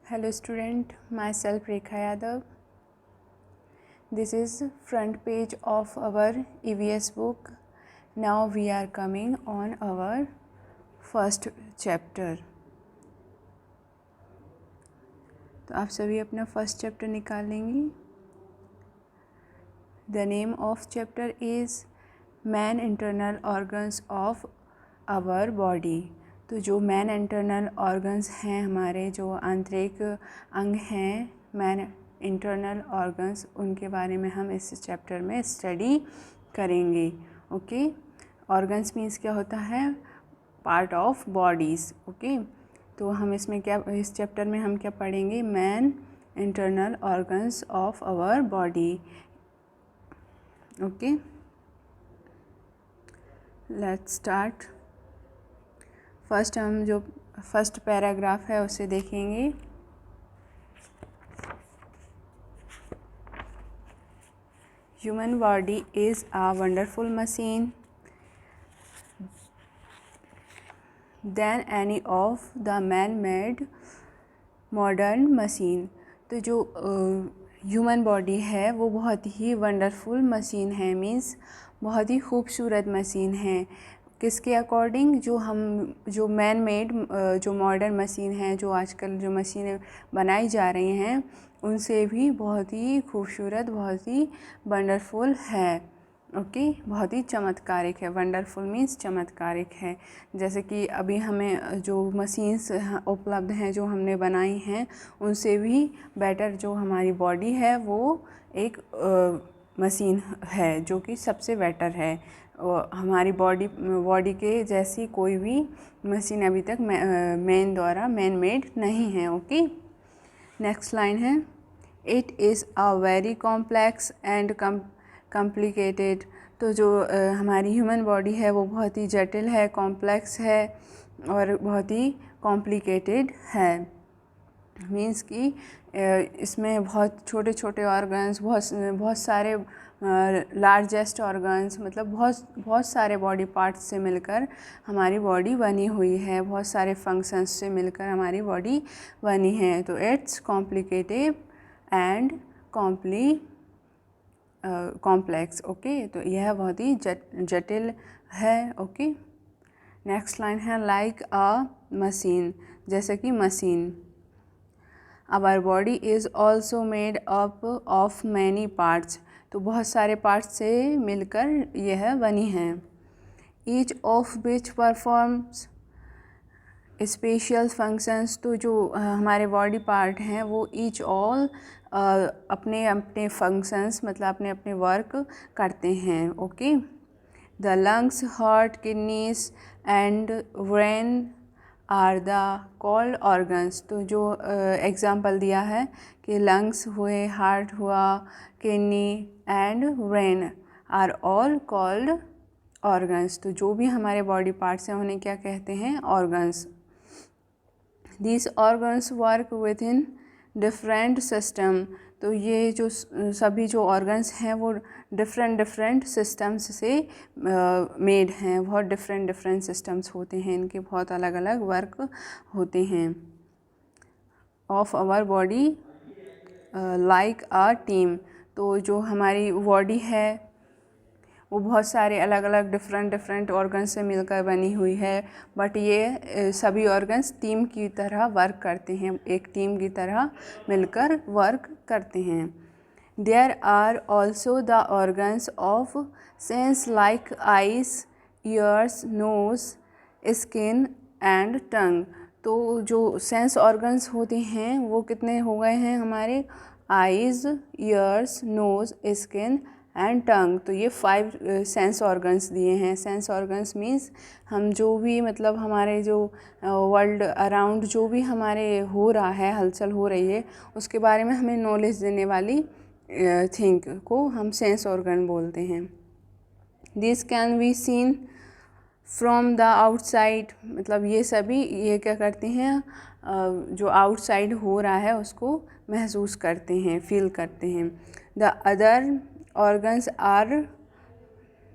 Hello student, myself Rekha Yadav. This is front page of our EVS book. Now we are coming on our first chapter. तो आप सभी अपना first chapter निकालेंगे. The name of chapter is Man Internal Organs of Our Body. तो जो man internal organs हैं, हमारे जो आंतरिक अंग हैं, मैन इंटरनल ऑर्गन्स, उनके बारे में हम इस चैप्टर में स्टडी करेंगे. ओके, ऑर्गन्स मीन्स क्या होता है? Part of bodies. ओके, तो हम इसमें क्या, इस चैप्टर में हम क्या पढ़ेंगे? Main internal organs of our body. Okay, let's start. First हम जो फर्स्ट पैराग्राफ है उसे देखेंगे. Human body is a wonderful machine then any of the man made modern machine. तो जो ह्यूमन बॉडी है वो बहुत ही वंडरफुल मशीन है, मीन्स बहुत ही खूबसूरत मशीन है. किसके अकॉर्डिंग? जो मैन मेड, जो मॉडर्न मशीन है, जो आजकल जो मशीनें बनाई जा रही हैं, उनसे भी बहुत ही खूबसूरत, बहुत ही वंडरफुल है. ओके, बहुत ही चमत्कारिक है. वंडरफुल मीन्स चमत्कारिक है. जैसे कि अभी हमें जो मशीन्स उपलब्ध हैं, जो हमने बनाई हैं, उनसे भी बेटर जो हमारी बॉडी है वो एक मशीन है जो कि सबसे बेटर है. हमारी बॉडी के जैसी कोई भी मशीन अभी तक मैन द्वारा मैन मेड नहीं है. ओके, नेक्स्ट लाइन है. It is a very complex and complicated. तो जो हमारी ह्यूमन बॉडी है वो बहुत ही जटिल है, कॉम्प्लेक्स है और बहुत ही कॉम्प्लिकेटेड है. मीन्स कि इसमें बहुत छोटे छोटे ऑर्गन्स, बहुत सारे लार्जेस्ट ऑर्गन्स, मतलब बहुत सारे बॉडी पार्ट्स से मिलकर हमारी बॉडी बनी हुई है. बहुत सारे फंक्शंस से मिलकर हमारी बॉडी बनी है. तो it's complicated and complex. Okay, तो यह बहुत ही जटिल है. ओके, नेक्स्ट लाइन है. लाइक अ मशीन, जैसे कि machine. Our body is also made up of many parts. तो बहुत सारे पार्ट्स से मिलकर यह बनी है. Each of which performs special functions. तो जो हमारे बॉडी पार्ट हैं वो ईच ऑल अपने अपने फंक्शंस, मतलब अपने अपने वर्क करते हैं. Okay, the lungs, heart, kidneys and brain are the called organs. तो जो एग्ज़ाम्पल दिया है कि लंग्स हुए, हार्ट हुआ, kidney and brain are all called organs. तो जो भी हमारे बॉडी पार्ट्स हैं उन्हें क्या कहते हैं? Organs. These organs work with in different system. तो ये जो सभी जो ऑर्गन्स हैं वो डिफरेंट सिस्टम्स से मेड हैं. बहुत डिफरेंट सिस्टम्स होते हैं, इनके बहुत अलग अलग वर्क होते हैं. Of our body like a team. तो जो हमारी बॉडी है वो बहुत सारे अलग अलग डिफरेंट ऑर्गन्स से मिलकर बनी हुई है, बट ये सभी ऑर्गन्स टीम की तरह वर्क करते हैं, एक टीम की तरह मिलकर वर्क करते हैं. There are also the organs of sense like eyes, ears, nose, skin and tongue. तो जो सेंस ऑर्गन्स होते हैं वो कितने हो गए हैं हमारे? Eyes, ears, nose, skin and tongue. तो ये 5 सेंस ऑर्गन्स दिए हैं. सेंस ऑर्गन्स मीन्स हम जो भी, मतलब हमारे जो वर्ल्ड अराउंड जो भी हमारे हो रहा है, हलचल हो रही है, उसके बारे में हमें नॉलेज देने वाली थिंग को हम सेंस ऑर्गन बोलते हैं. This can be seen from the outside. मतलब ये सभी ये क्या करते हैं? जो आउटसाइड हो रहा है उसको महसूस करते हैं, फील करते हैं. The other organs are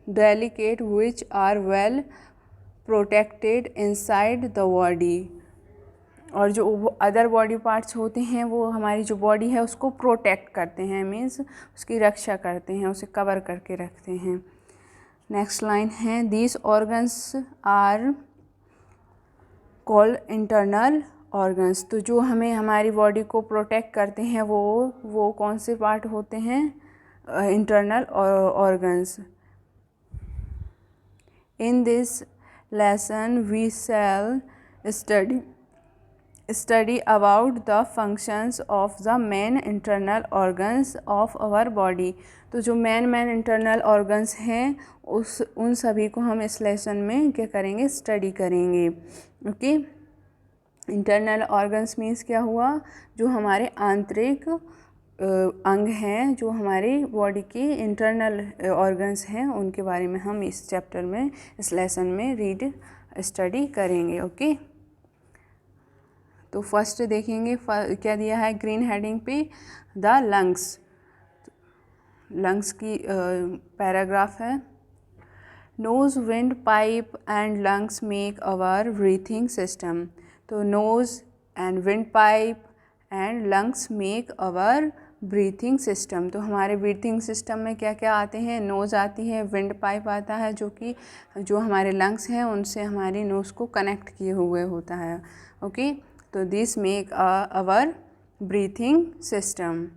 delicate which are well protected inside the body. और जो अदर बॉडी पार्ट्स होते हैं वो हमारी जो बॉडी है उसको प्रोटेक्ट करते हैं, मीन्स उसकी रक्षा करते हैं, उसे कवर करके रखते हैं। नेक्स्ट लाइन है these organs are called internal organs. तो जो हमें हमारी बॉडी को प्रोटेक्ट करते हैं वो कौन से पार्ट होते हैं? Internal organs. In this lesson we shall study about the functions of the main internal organs of our body। तो जो मेन इंटरनल ऑर्गन्स हैं उन सभी को हम इस लेसन में क्या करेंगे? स्टडी करेंगे। ओके, इंटरनल ऑर्गन्स मीन्स क्या हुआ? जो हमारे आंतरिक अंग हैं, जो हमारी बॉडी के इंटरनल ऑर्गन्स हैं, उनके बारे में हम इस चैप्टर में, इस लेसन में स्टडी करेंगे। ओके, तो फर्स्ट देखेंगे क्या दिया है ग्रीन हेडिंग पे, द लंग्स। लंग्स की पैराग्राफ है। Nose, windpipe and lungs make our breathing system. तो nose and windpipe and lungs make our breathing system. तो हमारे ब्रीथिंग सिस्टम में क्या क्या आते हैं? नोज़ आती है, विंड पाइप आता है जो हमारे लंग्स हैं उनसे हमारी नोज़ को कनेक्ट किए हुए होता है। ओके, तो this make our breathing system.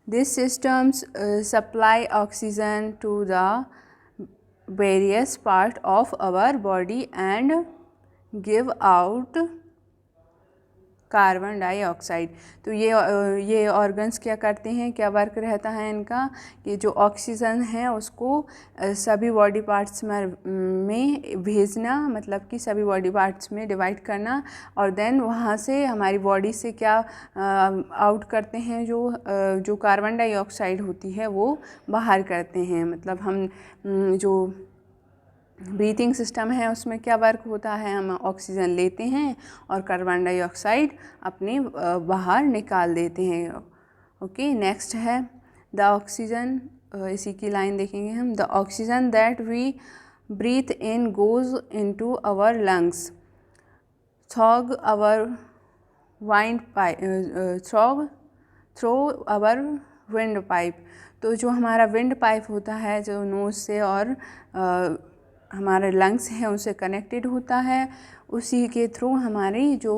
This systems supply oxygen to the various part of our body and give out carbon dioxide. तो ये ऑर्गन्स क्या करते हैं, क्या वर्क रहता है इनका? कि जो ऑक्सीजन है उसको सभी बॉडी पार्ट्स में भेजना, मतलब कि सभी बॉडी पार्ट्स में डिवाइड करना, और देन वहाँ से हमारी बॉडी से क्या आउट करते हैं? जो कार्बन डाइऑक्साइड होती है वो बाहर करते हैं। मतलब हम जो ब्रीथिंग सिस्टम है उसमें क्या वर्क होता है? हम ऑक्सीजन लेते हैं और कार्बन डाइऑक्साइड अपने बाहर निकाल देते हैं। ओके, नेक्स्ट है द ऑक्सीजन। इसी की लाइन देखेंगे हम। The oxygen that we breathe in goes into our lungs through our wind pipe through our wind pipe. तो जो हमारा विंड पाइप होता है जो नोज से और हमारे लंग्स हैं उनसे कनेक्टेड होता है, उसी के थ्रू हमारी जो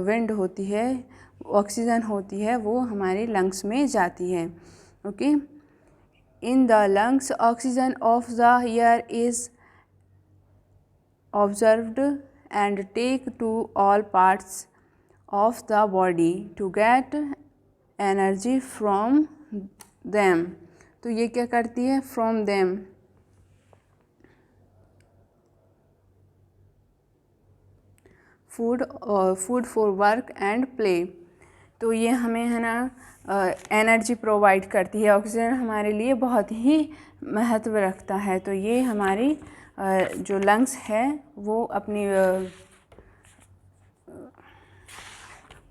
विंड होती है, ऑक्सीजन होती है, वो हमारे लंग्स में जाती है। Okay, in the lungs oxygen of the air is observed and take to all parts of the body to get energy from them. तो ये क्या करती है? From them, food for work and play. तो ये हमें है ना एनर्जी प्रोवाइड करती है। ऑक्सीजन हमारे लिए बहुत ही महत्व रखता है। तो ये हमारी जो लंग्स है वो अपनी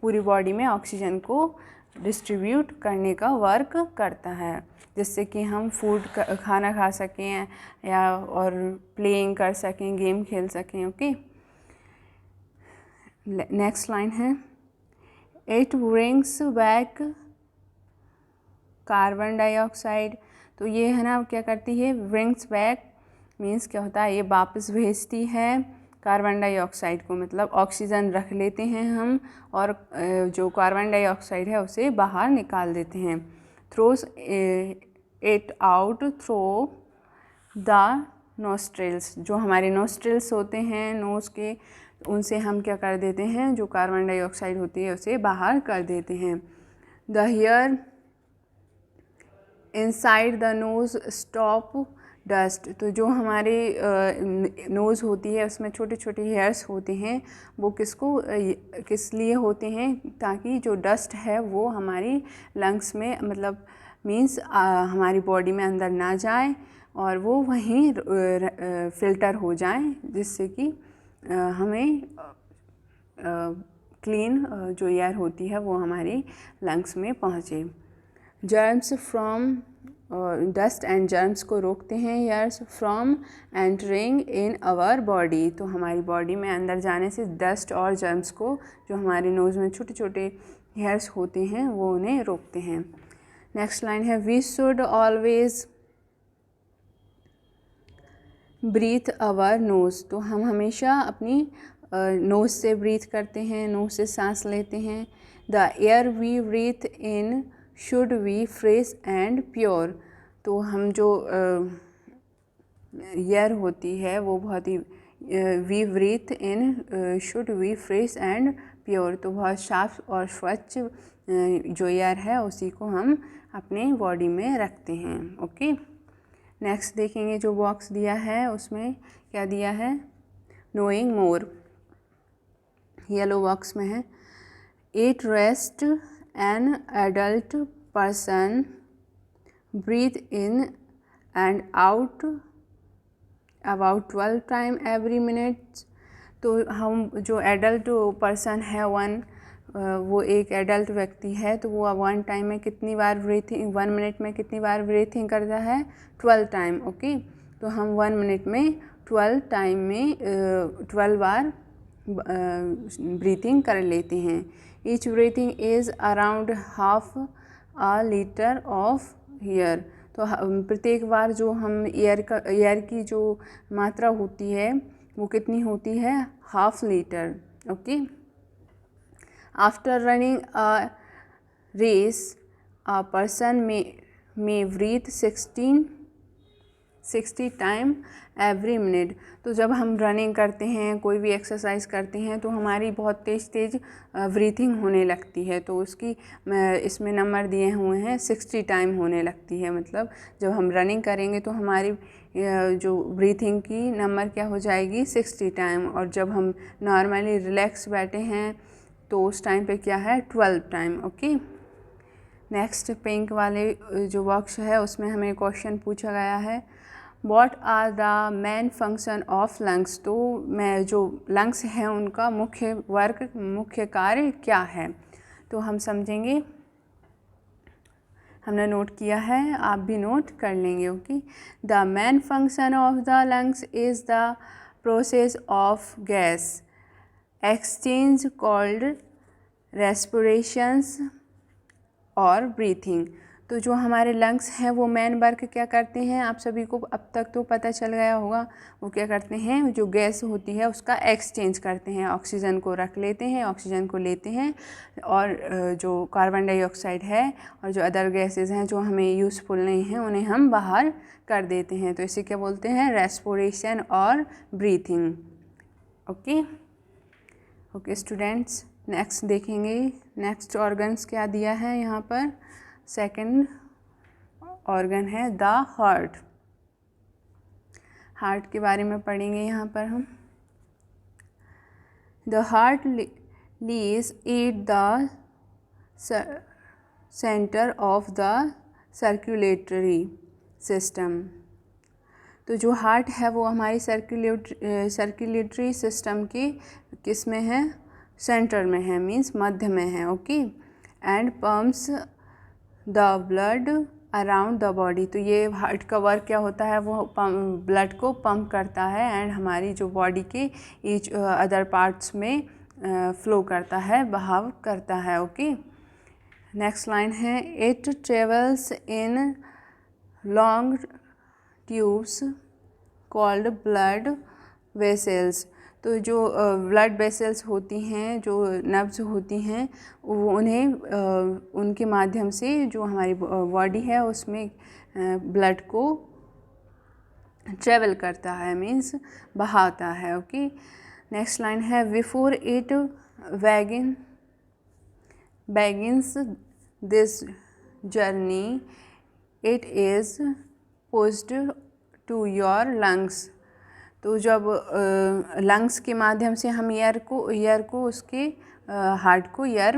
पूरी बॉडी में ऑक्सीजन को डिस्ट्रीब्यूट करने का वर्क करता है, जिससे कि हम खाना खा सकें या और प्लेइंग कर सकें, गेम खेल सकें। ओके, नेक्स्ट लाइन है it brings back carbon dioxide. तो ये है ना क्या करती है? ब्रिंग्स बैक मीन्स क्या होता है? ये वापस भेजती है कार्बन डाइऑक्साइड को, मतलब ऑक्सीजन रख लेते हैं हम और जो कार्बन डाइऑक्साइड है उसे बाहर निकाल देते हैं। Throws it out through the nostrils. जो हमारे नोस्ट्रिल्स होते हैं नोज़ के, उनसे हम क्या कर देते हैं? जो कार्बन डाइऑक्साइड होती है उसे बाहर कर देते हैं। The hair inside the nose stop dust. तो जो हमारे नोज़ होती है उसमें छोटे छोटे हेयर्स होते हैं, वो किस लिए होते हैं? ताकि जो डस्ट है वो हमारी लंग्स में, मतलब मीन्स हमारी बॉडी में अंदर ना जाए और वो वहीं फ़िल्टर हो जाए, जिससे कि हमें क्लीन जो एयर होती है वो हमारी लंग्स में पहुँचे। Germs from dust and germs को रोकते हैं airs from entering in our body. तो हमारी बॉडी में अंदर जाने से डस्ट और जर्म्स को, जो हमारे नोज़ में छोटे छोटे हेयर्स होते हैं, वो उन्हें रोकते हैं। नेक्स्ट लाइन है we should always breathe our nose. तो हम हमेशा अपनी नोज़ से ब्रीथ करते हैं, नोज़ से सांस लेते हैं। The air we breathe in should be fresh and pure. तो हम जो एयर होती है वो बहुत ही we breathe in should be fresh and pure. तो बहुत साफ और स्वच्छ जो एयर है उसी को हम अपने बॉडी में रखते हैं। ओके, नेक्स्ट देखेंगे जो बॉक्स दिया है उसमें क्या दिया है, नोइंग मोर, येलो बॉक्स में है। It rest an adult person breathe in and out about 12 time every minute. तो हम जो एडल्ट पर्सन है वो एक एडल्ट व्यक्ति है, तो वो 1 टाइम में कितनी बार ब्रीथिंग, 1 मिनट में कितनी बार ब्रीथिंग करता है, 12 टाइम। ओके, तो हम 1 मिनट में 12 टाइम में 12 बार ब्रीथिंग कर लेते हैं। Each breathing is around half a litre of air. तो प्रत्येक बार जो हम एयर की जो मात्रा होती है वो कितनी होती है, half litre. Okay, after running a race a person may breathe 60 time every minute. तो जब हम रनिंग करते हैं, कोई भी एक्सरसाइज करते हैं, तो हमारी बहुत तेज़ ब्रीथिंग होने लगती है। तो उसकी इसमें नंबर दिए हुए हैं 60 टाइम होने लगती है। मतलब जब हम रनिंग करेंगे तो हमारी जो ब्रीथिंग की नंबर क्या हो जाएगी, 60 टाइम। और जब हम नॉर्मली रिलैक्स बैठे हैं तो उस टाइम पे क्या है, 12 टाइम। ओके, नेक्स्ट पिंक वाले जो बॉक्स है उसमें हमें क्वेश्चन पूछा गया है, what are the main function of lungs. तो मैं जो लंग्स हैं उनका मुख्य कार्य क्या है, तो हम समझेंगे, हमने नोट किया है, आप भी नोट कर लेंगे। Okay, the main function of the lungs is the process of gas exchange called respirations और ब्रीथिंग। तो जो हमारे लंग्स हैं वो मेन वर्क क्या करते हैं, आप सभी को अब तक तो पता चल गया होगा। वो क्या करते हैं, जो गैस होती है उसका एक्सचेंज करते हैं, ऑक्सीजन को रख लेते हैं, ऑक्सीजन को लेते हैं, और जो कार्बन डाइऑक्साइड है और जो अदर गैसेस हैं जो हमें यूज़फुल नहीं हैं उन्हें हम बाहर कर देते हैं। तो इसे क्या बोलते हैं, रेस्पिरेशन और breathing. Okay okay students, next देखेंगे, नेक्स्ट ऑर्गन्स क्या दिया है यहाँ पर। सेकंड ऑर्गन है द हार्ट। हार्ट के बारे में पढ़ेंगे यहाँ पर हम। The heart lease at the centre of the circulatory system. तो जो हार्ट है वो हमारी सर्कुलेटरी सिस्टम के किस में है, सेंटर में है, मीन्स मध्य में है। Okay, and pumps the blood around the body. तो ये हार्ट का वर्क क्या होता है, वो ब्लड को पंप करता है एंड हमारी जो बॉडी के ईच अदर पार्ट्स में फ्लो करता है, बहाव करता है। ओके, नेक्स्ट लाइन है, it travels in long tubes called blood vessels. तो जो ब्लड वेसल्स होती हैं, जो नर्व्स होती हैं, वो उन्हें उनके माध्यम से जो हमारी बॉडी है उसमें ब्लड को ट्रेवल करता है, मीन्स बहाता है। ओके, नेक्स्ट लाइन है, before it begins this journey it is pushed to your lungs. तो जब लंग्स के माध्यम से हम एयर को उसके हार्ट को एयर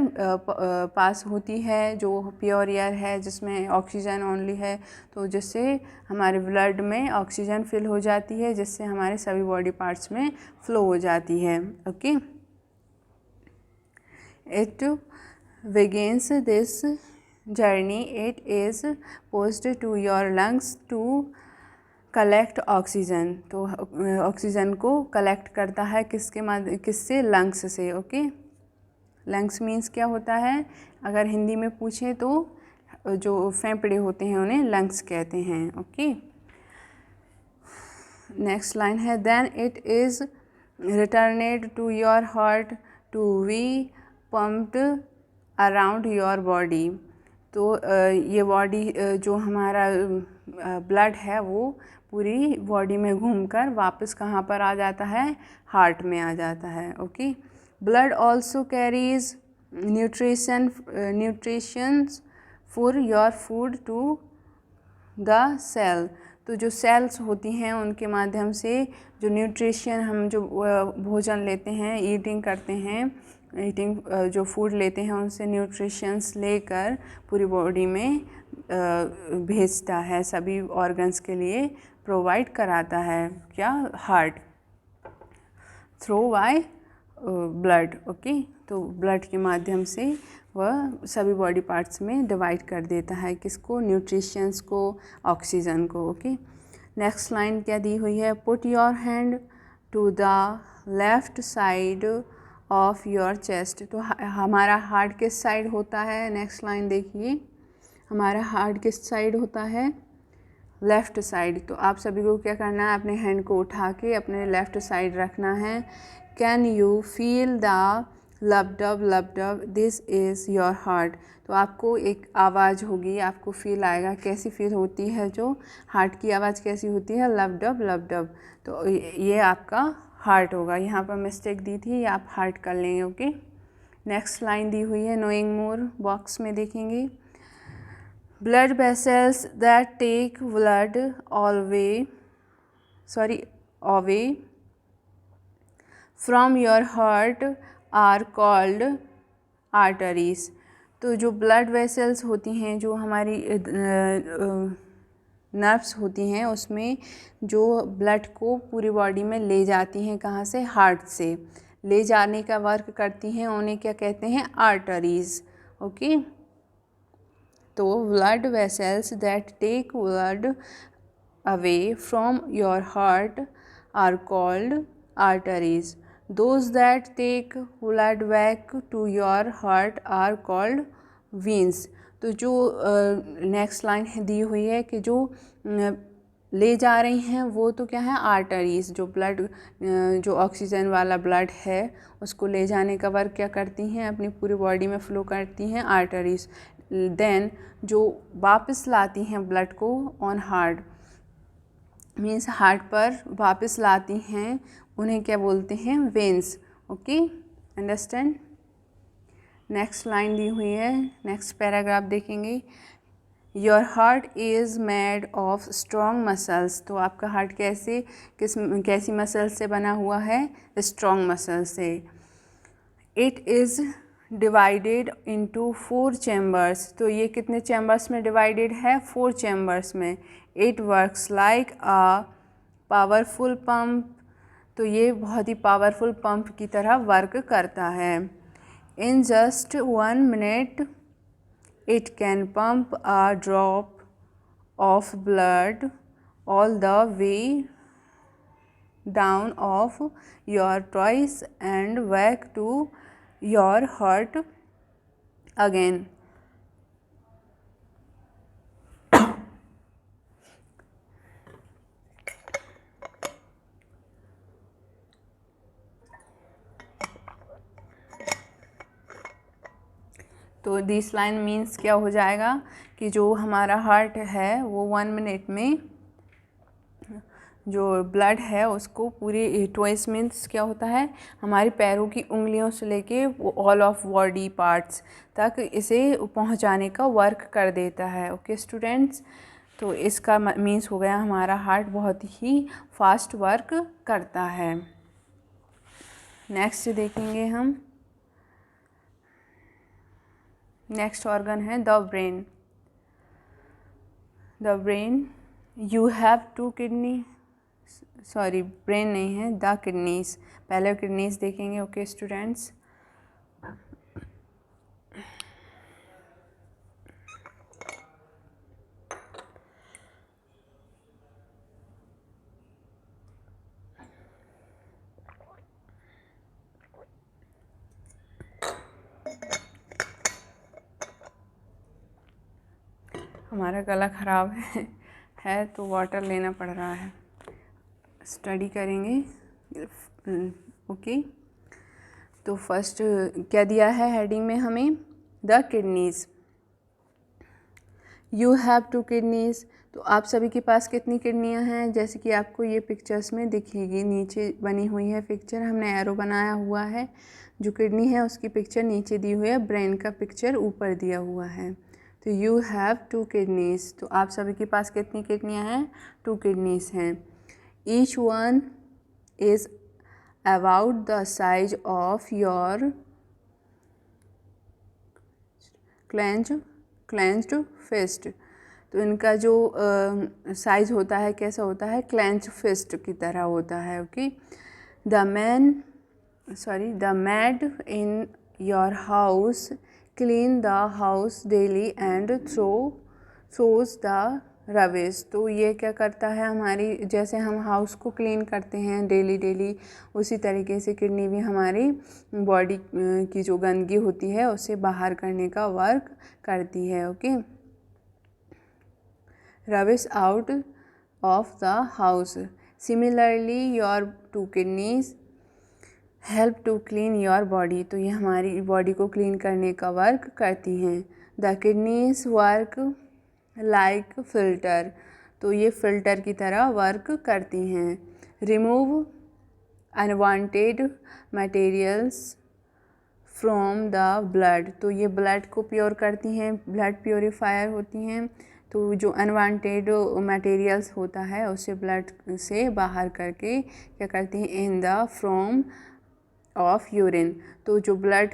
पास होती है, जो प्योर एयर है जिसमें ऑक्सीजन ओनली है, तो जिससे हमारे ब्लड में ऑक्सीजन फिल हो जाती है, जिससे हमारे सभी बॉडी पार्ट्स में फ्लो हो जाती है। Okay, it begins this journey, it is posed to your lungs to collect oxygen. तो ऑक्सीजन को कलेक्ट करता है किससे? लंग्स से। ओके, लंग्स मीन्स क्या होता है? अगर हिंदी में पूछें तो जो फेफड़े होते हैं उन्हें लंग्स कहते हैं। ओके, नेक्स्ट लाइन है then it is returned to your heart to be pumped around your body. तो ये बॉडी जो हमारा ब्लड है वो पूरी बॉडी में घूमकर वापस कहाँ पर आ जाता है? हार्ट में आ जाता है। Okay, blood also carries nutritions for your food to the cell. तो जो सेल्स होती हैं उनके माध्यम से जो न्यूट्रिशन हम जो भोजन लेते हैं, ईटिंग करते हैं, जो फूड लेते हैं उनसे न्यूट्रिशंस लेकर पूरी बॉडी में भेजता है, सभी ऑर्गन्स के लिए प्रोवाइड कराता है। क्या? Heart, through by blood. Okay, तो ब्लड के माध्यम से वह सभी बॉडी पार्ट्स में डिवाइड कर देता है किसको? न्यूट्रिशंस को, ऑक्सीजन को। ओके, नेक्स्ट लाइन क्या दी हुई है? Put your hand to the left side of your chest. तो हमारा हार्ट किस साइड होता है? नेक्स्ट लाइन देखिए, हमारा हार्ट किस साइड होता है? Left side. तो आप सभी को क्या करना है? अपने हैंड को उठा के अपने लेफ़्ट साइड रखना है। कैन यू फील द लब dub this is your heart. तो आपको एक आवाज़ होगी, आपको फील आएगा। कैसी फील होती है? जो हार्ट की आवाज़ कैसी होती है? लब डब। तो ये आपका हार्ट होगा। यहाँ पर मिस्टेक दी थी, आप हार्ट कर लेंगे। ओके, नेक्स्ट लाइन दी हुई है नोइंग मोर, बॉक्स में देखेंगे। blood vessels that take blood away from your heart are called arteries। तो जो ब्लड वेसल्स होती हैं, जो हमारी नर्व्स होती हैं, उसमें जो ब्लड को पूरी बॉडी में ले जाती हैं, कहाँ से? हार्ट से ले जाने का वर्क करती हैं, उन्हें क्या कहते हैं? आर्टरीज। ओके, तो blood vessels that take blood away from your heart are called arteries. Those that take blood back to your heart are called veins। तो जो नेक्स्ट लाइन दी हुई है कि जो ले जा रही हैं वो तो क्या है? आर्टरीज। जो ब्लड जो ऑक्सीजन वाला ब्लड है उसको ले जाने का वर्क क्या करती हैं? अपनी पूरी बॉडी में फ्लो करती हैं आर्टरीज। देन जो वापस लाती हैं ब्लड को ऑन हार्ट, मीन्स हार्ट पर वापस लाती हैं, उन्हें क्या बोलते हैं? Veins. Okay, understand. Next line दी हुई है, नेक्स्ट पैराग्राफ देखेंगे। Your heart is made of strong muscles. तो आपका हार्ट कैसी मसल से बना हुआ है? स्ट्रॉन्ग मसल से। It is divided into 4 chambers. तो ये कितने चैम्बर्स में डिवाइडेड है? 4 चैम्बर्स में। It works like a powerful pump. तो ये बहुत ही पावरफुल पंप की तरह वर्क करता है। In just 1 minute it can pump a drop of blood all the way down of your toes and back to your heart again. तो this line means क्या हो जाएगा कि जो हमारा हार्ट है वो 1 मिनट में जो ब्लड है उसको पूरी ट्वाइस मीन्स क्या होता है? हमारी पैरों की उंगलियों से लेके ऑल ऑफ बॉडी पार्ट्स तक इसे पहुंचाने का वर्क कर देता है। ओके स्टूडेंट्स, तो इसका मीन्स हो गया हमारा हार्ट बहुत ही फास्ट वर्क करता है। नेक्स्ट देखेंगे हम, नेक्स्ट ऑर्गन है the brain. The brain, you have 2 kidney, sorry brain नहीं है, द किडनीज। पहले किडनीज देखेंगे। ओके स्टूडेंट्स, हमारा गला ख़राब है तो वाटर लेना पड़ रहा है। स्टडी करेंगे। ओके, तो फर्स्ट क्या दिया है हेडिंग में हमें? The kidneys. You have 2 kidneys. तो आप सभी के पास कितनी किडनियाँ हैं? जैसे कि आपको ये पिक्चर्स में दिखेगी, नीचे बनी हुई है पिक्चर, हमने एरो बनाया हुआ है। जो किडनी है उसकी पिक्चर नीचे दी हुई है, ब्रेन का पिक्चर ऊपर दिया हुआ है। तो यू हैव 2 किडनीज़। तो आप सभी के पास कितनी किडनियाँ हैं? 2 किडनीज़ हैं। Each one is about the size of your clenched fist. तो इनका जो साइज़ होता है कैसा होता है? क्लेंच फिस्ट की तरह होता है। Okay, the mad in your house clean the house daily and throws the rubbish. तो ये क्या करता है? हमारी जैसे हम हाउस को क्लीन करते हैं डेली, उसी तरीके से किडनी भी हमारी बॉडी की जो गंदगी होती है उसे बाहर करने का वर्क करती है। Okay, rubbish out of the house. Similarly, your 2 kidneys help to clean your body. तो ये हमारी बॉडी को क्लीन करने का वर्क करती हैं। The kidneys work like filter. तो ये फिल्टर की तरह वर्क करती हैं। Remove unwanted materials from the blood. तो ये ब्लड को प्योर करती हैं, ब्लड प्योरीफायर होती हैं। तो जो अनवांटेड मटेरियल्स होता है उसे ब्लड से बाहर करके क्या करती हैं? In the from of urine. तो जो ब्लड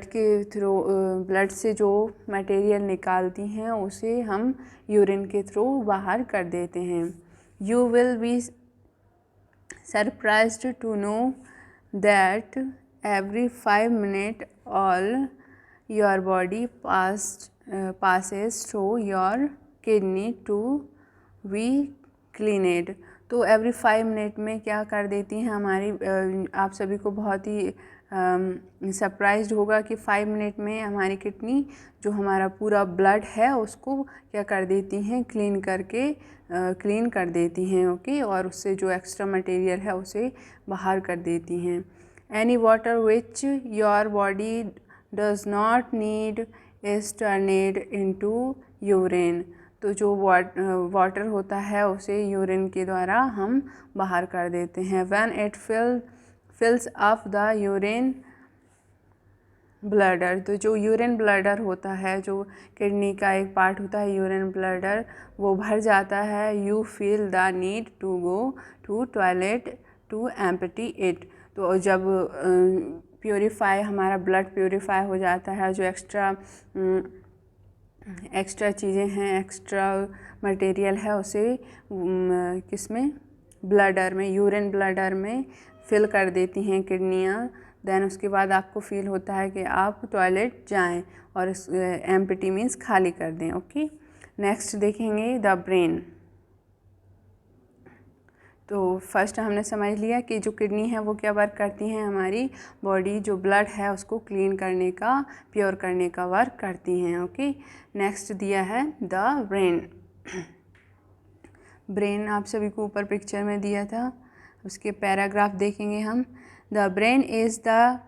के थ्रू ब्लड से जो मटेरियल निकालती हैं उसे हम यूरिन के थ्रू बाहर कर देते हैं। You will be surprised to know that every 5 minutes all your body passes through your kidney to be cleaned। तो every 5 मिनट में क्या कर देती हैं हमारी आप सभी को बहुत ही सरप्राइज्ड होगा कि 5 मिनट में हमारी किडनी जो हमारा पूरा ब्लड है उसको क्या कर देती हैं? क्लीन कर देती हैं। ओके, और उससे जो एक्स्ट्रा मटेरियल है उसे बाहर कर देती हैं। Any water which your body does not need is turned into urine। तो जो वाटर होता है उसे यूरिन के द्वारा हम बाहर कर देते हैं। When it fills up the urine bladder. तो जो यूरिन ब्लडर होता है, जो किडनी का एक पार्ट होता है यूरिन ब्लडर, वो भर जाता है। You feel the need to go to toilet to empty it. तो जब हमारा ब्लड प्योरीफाई हो जाता है, जो एक्स्ट्रा चीज़ें हैं, एक्स्ट्रा मटेरियल है उसे किसमें? ब्लडर में, यूरिन ब्लडर में फिल कर देती हैं किडनियाँ। देन उसके बाद आपको फील होता है कि आप टॉयलेट जाएं और एम्प्टी मीन्स खाली कर दें। ओके, नेक्स्ट देखेंगे द ब्रेन। तो फर्स्ट हमने समझ लिया कि जो किडनी है वो क्या वर्क करती हैं? हमारी बॉडी जो ब्लड है उसको क्लीन करने का, प्योर करने का वर्क करती हैं। ओके, नेक्स्ट दिया है द ब्रेन। ब्रेन आप सभी को ऊपर पिक्चर में दिया था, उसके पैराग्राफ देखेंगे हम। The brain is the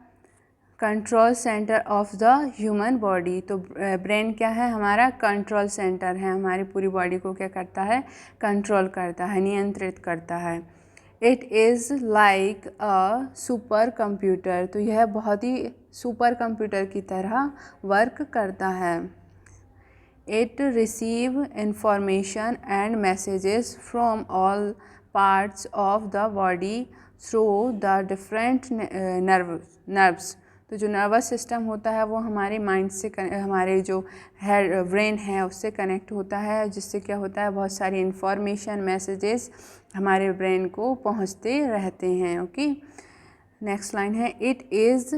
control centre of the human body. तो ब्रेन क्या है? हमारा कंट्रोल सेंटर है, हमारी पूरी बॉडी को क्या करता है? कंट्रोल करता है, नियंत्रित करता है। It is like a super computer. तो यह बहुत ही सुपर कंप्यूटर की तरह वर्क करता है। It receive information and messages from all parts of the body through the different nerves. तो जो नर्वस सिस्टम होता है वो हमारे माइंड से हमारे जो है ब्रेन है उससे कनेक्ट होता है, जिससे क्या होता है? बहुत सारी इंफॉर्मेशन, मैसेजेस हमारे ब्रेन को पहुंचते रहते हैं। ओके, नेक्स्ट लाइन है it is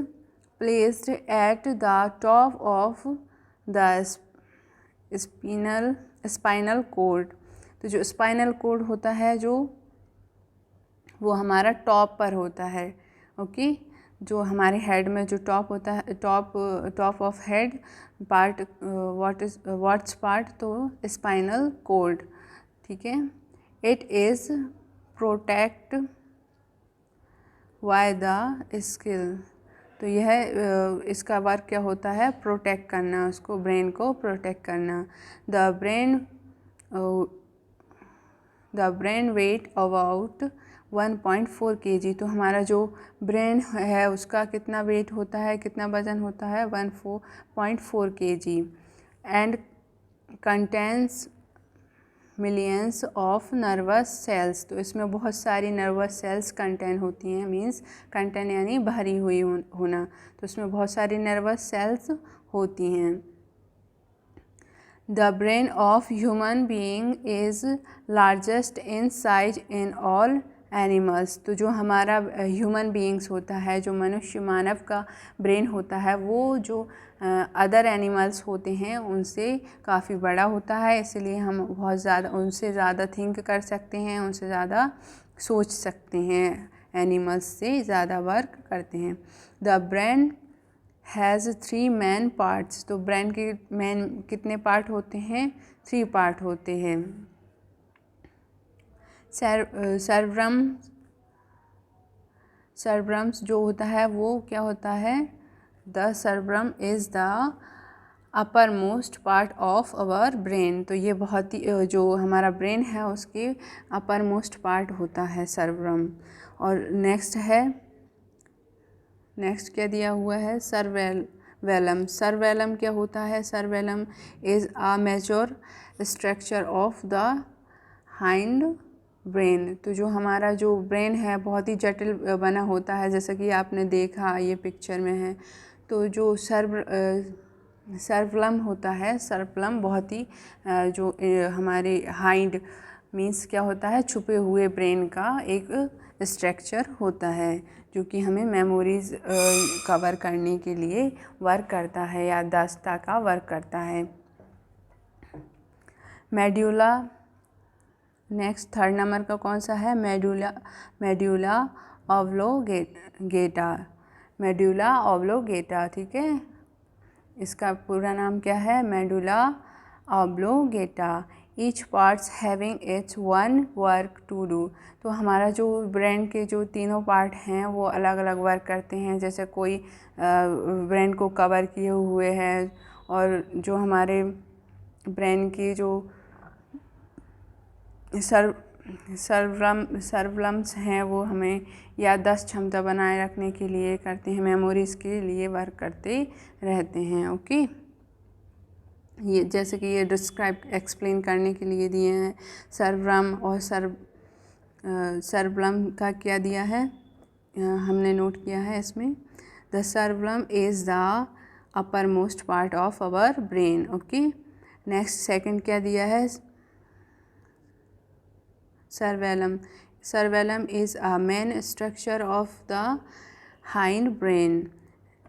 placed at the top of the spinal code. तो जो स्पाइनल कोर्ड होता है जो वो हमारा टॉप पर होता है। ओके, जो हमारे हेड में जो टॉप होता है, top of head part, what's part, तो स्पाइनल कॉर्ड, ठीक है। It is protect by the skill, तो यह इसका वर्क क्या होता है, प्रोटेक्ट करना, उसको ब्रेन को प्रोटेक्ट करना। The brain weight about 1.4 kg, तो हमारा जो ब्रेन है उसका कितना वेट होता है, कितना वजन होता है, 1.4 kg, and contains millions of nervous cells, तो इसमें बहुत सारी नर्वस सेल्स कंटेन होती हैं, मींस कंटेन यानी भरी हुई होना, तो इसमें बहुत सारी नर्वस सेल्स होती हैं। The brain of human being is largest in size in all animals, तो जो हमारा ह्यूमन बीइंग्स होता है, जो मनुष्य मानव का ब्रेन होता है, वो जो अदर एनिमल्स होते हैं उनसे काफ़ी बड़ा होता है, इसलिए हम बहुत ज़्यादा उनसे ज़्यादा थिंक कर सकते हैं, उनसे ज़्यादा सोच सकते हैं, एनिमल्स से ज़्यादा वर्क करते हैं। The brain has 3 main parts, तो ब्रेन के मेन कितने पार्ट होते हैं, 3 पार्ट होते हैं। सर्ब्रम्स जो होता है वो क्या होता है, the cerebrum is the uppermost part of our brain, तो ये बहुत ही जो हमारा ब्रेन है उसके अपर मोस्ट पार्ट होता है सर्ब्रम। और नेक्स्ट क्या दिया हुआ है, सर्वेलम। सर्वेलम क्या होता है, cerebellum is a major structure of the hind brain, तो जो हमारा जो ब्रेन है बहुत ही जटिल बना होता है, जैसा कि आपने देखा ये पिक्चर में है। तो जो सर्वलम होता है, सर्वलम बहुत ही जो हमारे हाइंड मीन्स क्या होता है, छुपे हुए ब्रेन का एक स्ट्रक्चर होता है, जो कि हमें मेमोरीज कवर करने के लिए वर्क करता है, याददाश्त का वर्क करता है। मेड्यूला, नेक्स्ट 3rd नंबर का कौन सा है, मेड्यूला ऑब्लोगेटा, मेड्यूला ऑब्लोगेटा, ठीक है, इसका पूरा नाम क्या है, medulla oblongata. Each parts having its one work to do, तो हमारा जो ब्रेन के जो तीनों पार्ट हैं वो अलग अलग वर्क करते हैं, जैसे कोई ब्रेन को कवर किए हुए हैं, और जो हमारे ब्रेन की जो सर्वलम्स हैं वो हमें याददाश्त क्षमता बनाए रखने के लिए करते हैं, मेमोरीज़ के लिए वर्क करते रहते हैं। ओके, ये जैसे कि ये एक्सप्लेन करने के लिए दिए हैं, सर्वलम और सर्वलम का क्या दिया है, हमने नोट किया है इसमें, the cerebellum is the uppermost part of our brain. Okay, next second क्या दिया है, Cerebellum is a main structure of the hind brain.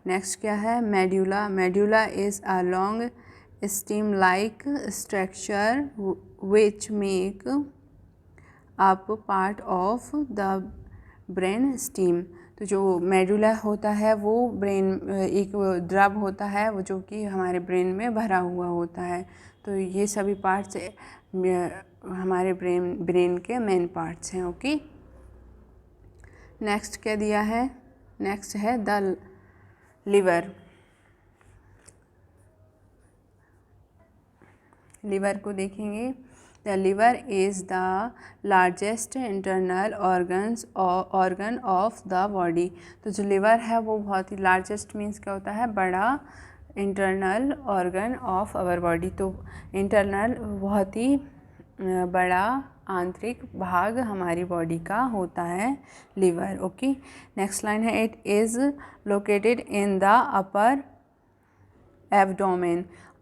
Next क्या है, medulla is a long stem-like structure which make up part of the brain stem. तो जो medulla होता है वो ब्रेन एक द्रव होता है वो जो कि हमारे ब्रेन में भरा हुआ होता है, तो ये सभी पार्ट्स हमारे ब्रेन के मेन पार्ट्स हैं। ओके, नेक्स्ट क्या दिया है, नेक्स्ट है द लिवर। लिवर को देखेंगे, the liver is the largest internal organ of the body, तो जो लिवर है वो बहुत ही लार्जेस्ट मीन्स क्या होता है, बड़ा internal organ of our body, तो इंटरनल बहुत ही बड़ा आंतरिक भाग हमारी बॉडी का होता है लिवर। ओके, नेक्स्ट लाइन है, it is located in the upper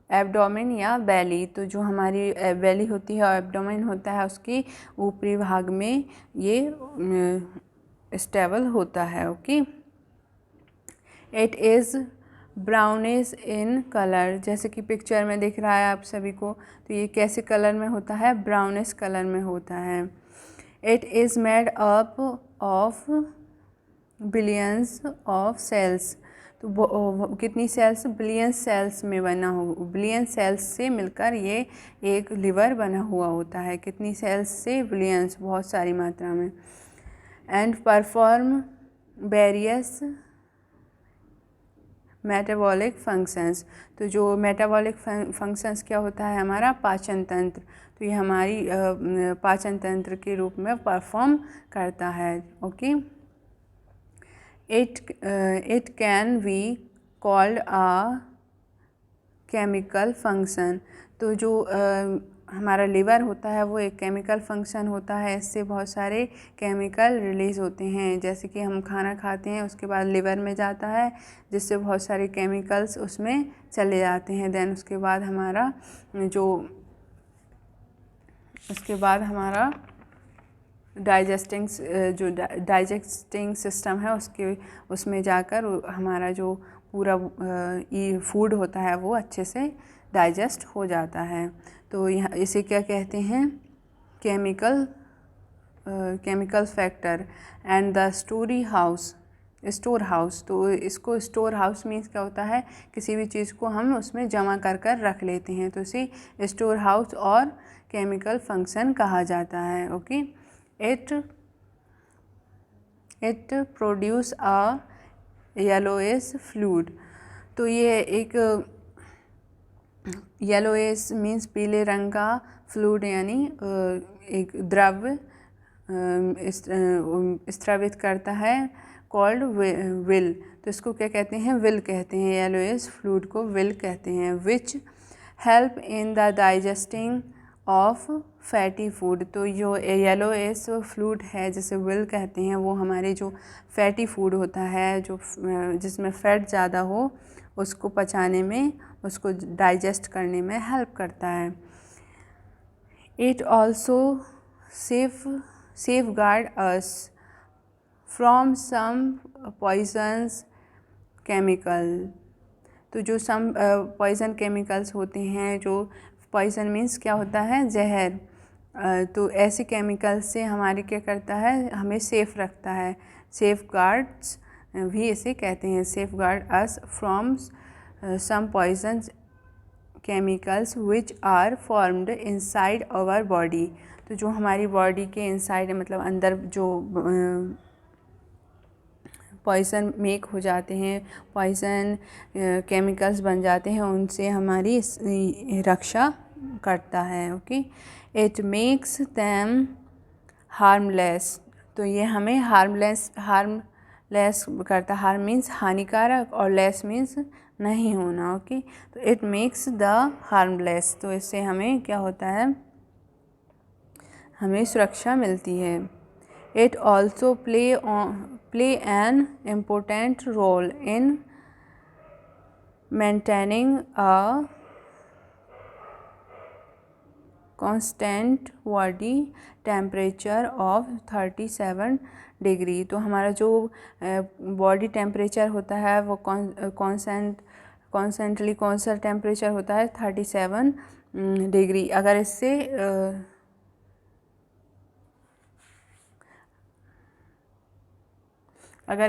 abdomen या बेली, तो जो हमारी बेली होती है और एब्डोमेन होता है उसके ऊपरी भाग में ये स्टेबल होता है। Okay, it is brownish in colour, जैसे कि पिक्चर में दिख रहा है आप सभी को, तो ये कैसे कलर में होता है, ब्राउनिश कलर में होता है। It is made up of billions of cells. तो कितनी सेल्स, बिलियन सेल्स में बना हो, बिलियन सेल्स से मिलकर ये एक लिवर बना हुआ होता है। कितनी सेल्स से, बिलियंस, बहुत सारी मात्रा में। And perform various metabolic functions. तो जो मेटाबॉलिक फंक्शंस क्या होता है, हमारा पाचन तंत्र। तो ये हमारी पाचन तंत्र के रूप में परफॉर्म करता है। Okay, it can be called a chemical function. तो जो हमारा लिवर होता है वो एक केमिकल फंक्शन होता है। इससे बहुत सारे केमिकल रिलीज़ होते हैं, जैसे कि हम खाना खाते हैं उसके बाद लिवर में जाता है, जिससे बहुत सारे केमिकल्स उसमें चले जाते हैं। देन उसके बाद हमारा डाइजेस्टिंग सिस्टम है उसमें जाकर हमारा जो पूरा फूड होता है वो अच्छे से डाइजेस्ट हो जाता है। तो यहाँ इसे क्या कहते हैं, chemical factor. And the store house. तो इसको स्टोर हाउस मीन्स क्या होता है, किसी भी चीज़ को हम उसमें जमा कर रख लेते हैं, तो इसे स्टोर हाउस और केमिकल फंक्शन कहा जाता है। Okay, it produce a yellowish fluid. तो ये एक येलोइश मीन्स पीले रंग का, फ्लूइड यानी एक द्रव्य स्रावित करता है, कॉल्ड विल। तो इसको क्या कहते हैं, विल कहते हैं। येलोइश फ्लूइड को विल कहते हैं। Which help in the digesting of fatty food. तो जो येलोइश फ्लूइड है जिसे विल कहते हैं, वो हमारे जो फैटी फूड होता है, जो जिसमें फ़ैट ज़्यादा हो, उसको पचाने में, उसको डाइजेस्ट करने में हेल्प करता है। It also safeguard us from some poisons chemical। तो जो सम पॉइज़न केमिकल्स होते हैं, जो पॉइज़न मीन्स क्या होता है, जहर। तो ऐसे केमिकल से हमारे क्या करता है, हमें सेफ़ रखता है। सेफ गार्ड्स भी इसे कहते हैं, safeguard us from some poison chemicals which are formed inside our body. तो जो हमारी बॉडी के इनसाइड, मतलब अंदर जो पॉइज़न मेक हो जाते हैं, पॉइज़न केमिकल्स बन जाते हैं, उनसे हमारी रक्षा करता है। Okay, it makes them harmless. तो ये हमें हार्मलेस करता। हार्म मीन्स हानिकारक और लेस मीन्स नहीं होना। ओके, तो इट मेक्स द हार्मलेस। तो इससे हमें क्या होता है, हमें सुरक्षा मिलती है। It also play an important role in maintaining a constant body temperature of 37 degree. तो हमारा जो बॉडी टेम्परेचर होता है वो कॉन्सेंटली कौन सा टेम्परेचर होता है, 37 डिग्री। अगर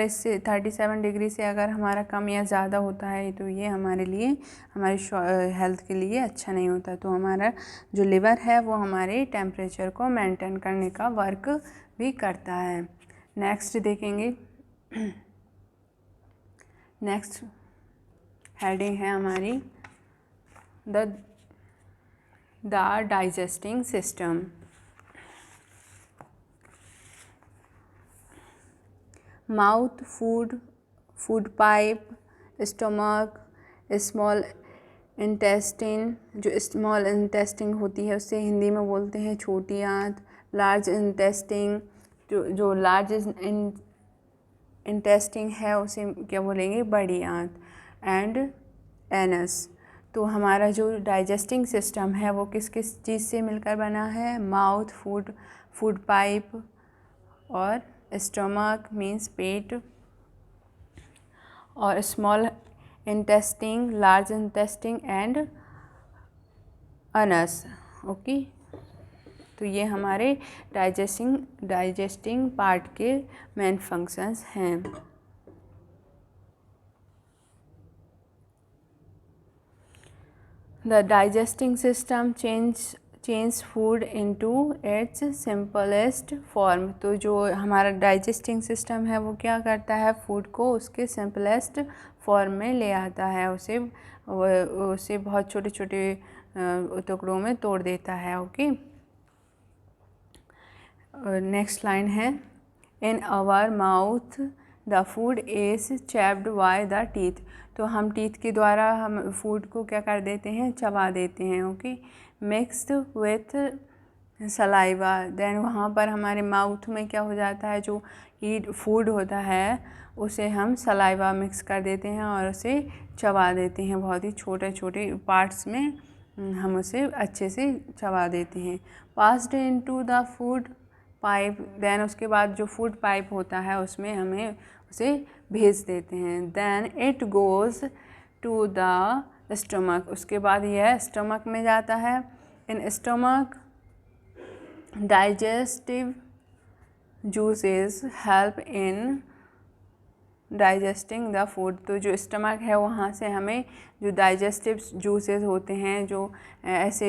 इससे 37 डिग्री से अगर हमारा कम या ज़्यादा होता है, तो ये हमारे लिए, हमारी हेल्थ के लिए अच्छा नहीं होता। तो हमारा जो लिवर है वो हमारे टेम्परेचर को मेंटेन करने का वर्क भी करता है। नेक्स्ट देखेंगे, नेक्स्ट हेडिंग है हमारी the digesting system. Mouth, food pipe, stomach, small intestine. जो स्मॉल इंटेस्टिन होती है उससे हिंदी में बोलते हैं छोटी आंत। लार्ज इंटेस्टिन, जो लार्ज इंटेस्टिन है उसे क्या बोलेंगे, बड़ी आंत। And anus. तो हमारा जो डाइजेस्टिंग सिस्टम है वो किस किस चीज़ से मिलकर बना है, माउथ, फूड पाइप और स्टमक मीन्स पेट, और small intestine, large intestine and Anas. Okay, तो ये हमारे डाइजेस्टिंग पार्ट के मेन फंक्शंस हैं। The digesting system change food into its simplest form. तो जो हमारा डाइजेस्टिंग सिस्टम है वो क्या करता है, फूड को उसके सिंपलेस्ट फॉर्म में ले आता है, उसे बहुत छोटे छोटे टुकड़ों में तोड़ देता है। ओके, नेक्स्ट लाइन है, in our mouth the food is chapped by the teeth. तो हम टीथ के द्वारा हम फूड को क्या कर देते हैं, चबा देते हैं। Okay, mixed with saliva, then वहाँ पर हमारे माउथ में क्या हो जाता है, जो ईट फूड होता है उसे हम सलाइवा मिक्स कर देते हैं और उसे चबा देते हैं, बहुत ही छोटे छोटे पार्ट्स में हम उसे अच्छे से चबा देते हैं। Passed into the food pipe, then उसके बाद जो फूड पाइप होता है उसमें हमें उसे भेज देते हैं। Then it goes to the stomach, उसके बाद यह स्टमक में जाता है। In stomach digestive juices help in digesting the food. तो जो स्टमक है वहाँ से हमें जो डाइजेस्टिव जूसेस होते हैं, जो ऐसे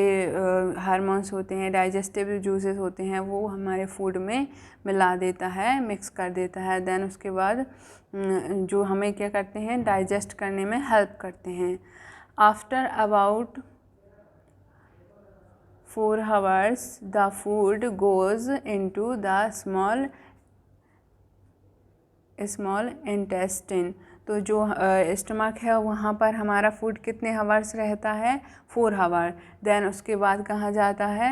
हार्मोन्स होते हैं, डाइजेस्टिव जूसेस होते हैं, वो हमारे फूड में मिला देता है, मिक्स कर देता है। देन उसके बाद जो हमें क्या करते हैं, डाइजेस्ट करने में हेल्प करते हैं। After about 4 hours the food goes into the small intestine. तो जो स्टमक है वहाँ पर हमारा फूड कितने हावर्स रहता है, 4 hour। देन उसके बाद कहाँ जाता है,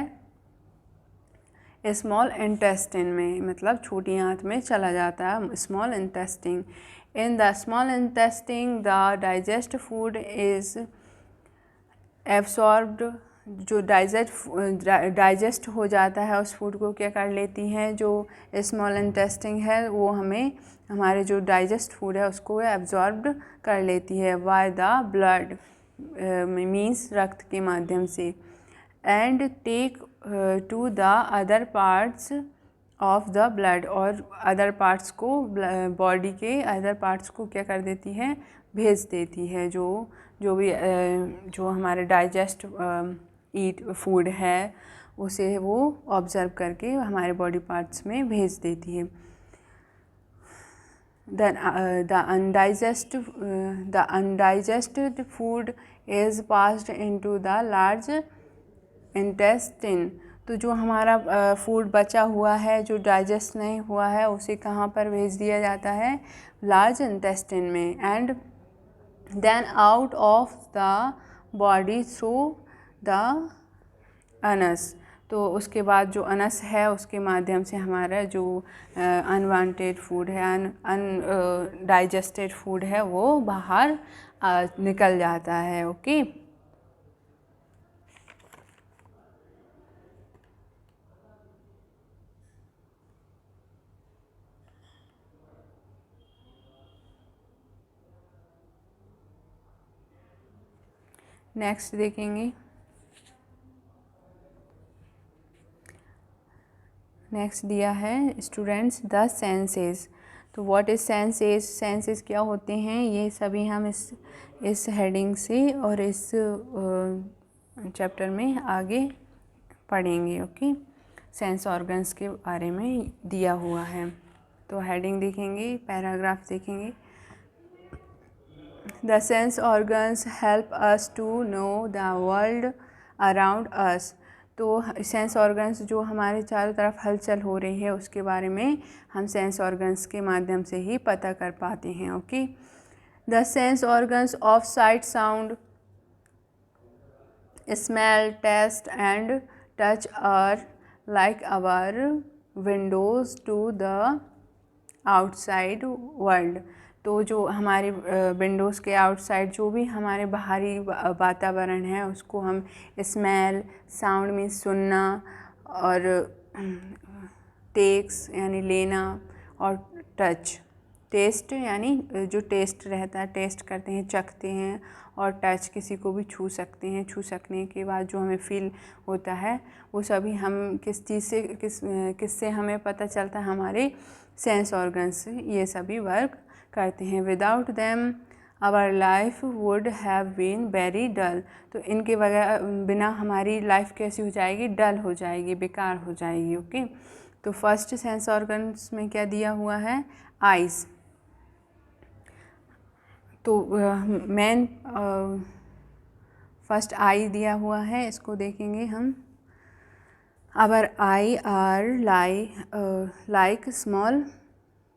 स्मॉल इंटेस्टिन में, मतलब छोटी आंत में चला जाता है, small intestine. In the small intestine the digest food is absorbed. जो डाइजेस्ट हो जाता है उस फूड को क्या कर लेती हैं, जो स्मॉल इंटेस्टिन है वो हमें हमारे जो डाइजेस्ट फूड है उसको एब्जॉर्ब्ड कर लेती है बाय द ब्लड, मीन्स रक्त के माध्यम से। And take to the other parts of the blood, और अदर पार्ट्स को, बॉडी के अदर पार्ट्स को क्या कर देती है, भेज देती है। जो भी जो हमारे डाइजेस्ट ईट फूड है उसे वो ऑब्जर्व करके हमारे बॉडी पार्ट्स में भेज देती है। The undigested food is passed into the large intestine. तो जो हमारा फूड बचा हुआ है, जो डाइजेस्ट नहीं हुआ है, उसे कहाँ पर भेज दिया जाता है, लार्ज इंटेस्टिन में। And then out of the body through the anus. तो उसके बाद जो अनस है उसके माध्यम से हमारा जो अनवांटेड फूड है, अनडाइजेस्टेड फूड है, वो बाहर निकल जाता है। ओके, नेक्स्ट देखेंगे। नेक्स्ट दिया है स्टूडेंट्स द सेंसेस। तो व्हाट इज़ सेंसेस, सेंसेस क्या होते हैं, ये सभी हम इस हेडिंग से और इस चैप्टर में आगे पढ़ेंगे। ओके, सेंस ऑर्गन्स के बारे में दिया हुआ है। तो हेडिंग देखेंगे, पैराग्राफ देखेंगे। The sense organs help us to know the world around us. तो सेंस ऑर्गन्स जो हमारे चारों तरफ हलचल हो रही है उसके बारे में हम सेंस ऑर्गन्स के माध्यम से ही पता कर पाते हैं। Okay, the sense organs of sight, sound, smell, taste and touch are like our windows to the outside world. तो जो हमारे विंडोज़ के आउटसाइड जो भी हमारे बाहरी वातावरण है उसको हम स्मेल, साउंड में सुनना, और टेक्स यानी लेना, और टच, टेस्ट यानी जो टेस्ट रहता है, टेस्ट करते हैं, चखते हैं, और टच किसी को भी छू सकते हैं। छू सकने के बाद जो हमें फील होता है वो सभी हम किस चीज़ से किससे हमें पता चलता है, हमारे सेंस ऑर्गन से ये सभी वर्क करते हैं। Without them our life would have been very dull. तो इनके बिना हमारी लाइफ कैसी हो जाएगी, डल हो जाएगी, बेकार हो जाएगी। ओके, तो फर्स्ट सेंस ऑर्गन्स में क्या दिया हुआ है, आइज़। तो मेन फर्स्ट आई दिया हुआ है, इसको देखेंगे हम। Our eye are like small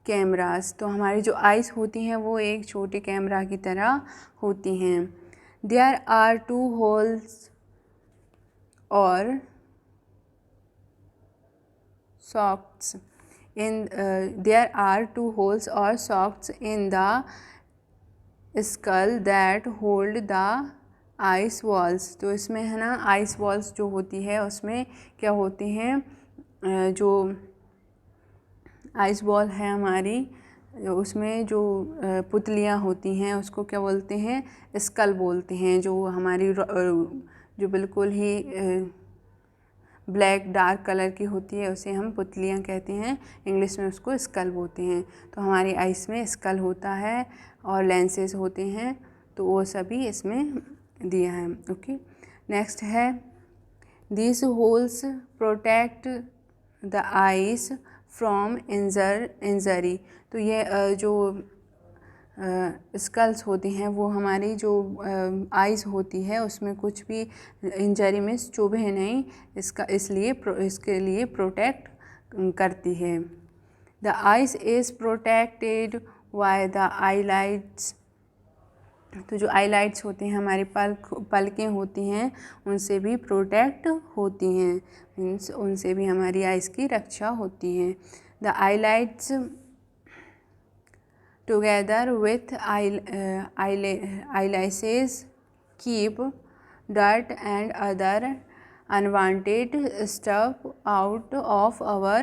cameras. तो हमारी जो आइज़ होती हैं वो एक छोटे कैमरा की तरह होती हैं। There are 2 holes or sockets in there are 2 holes or sockets in the skull that hold the eyeballs. तो इसमें है ना, आइस वॉल्स जो होती है उसमें क्या होती हैं, जो आइस बॉल है हमारी, उसमें जो पुतलियाँ होती हैं उसको क्या बोलते हैं, स्कल बोलते हैं। जो हमारी जो बिल्कुल ही ब्लैक डार्क कलर की होती है उसे हम पुतलियाँ कहते हैं, इंग्लिश में उसको स्कल बोलते हैं। तो हमारी आइस में स्कल होता है और लेंसेज होते हैं, तो वो सभी इसमें दिया है। ओके, नेक्स्ट है this holes protect the ice from injury. तो ये जो स्कल्स होती हैं वो हमारी जो आइज़ होती है उसमें कुछ भी इंजरी में चुभे नहीं, इसके लिए प्रोटेक्ट करती है। The eyes is protected by the eyelids. तो जो आईलाइट्स होते हैं हमारी पलकें होती हैं, उनसे भी प्रोटेक्ट होती हैं, मीन्स उनसे भी हमारी आइस की रक्षा होती है। The eyelids together with eyelashes keep dirt and other unwanted stuff out of our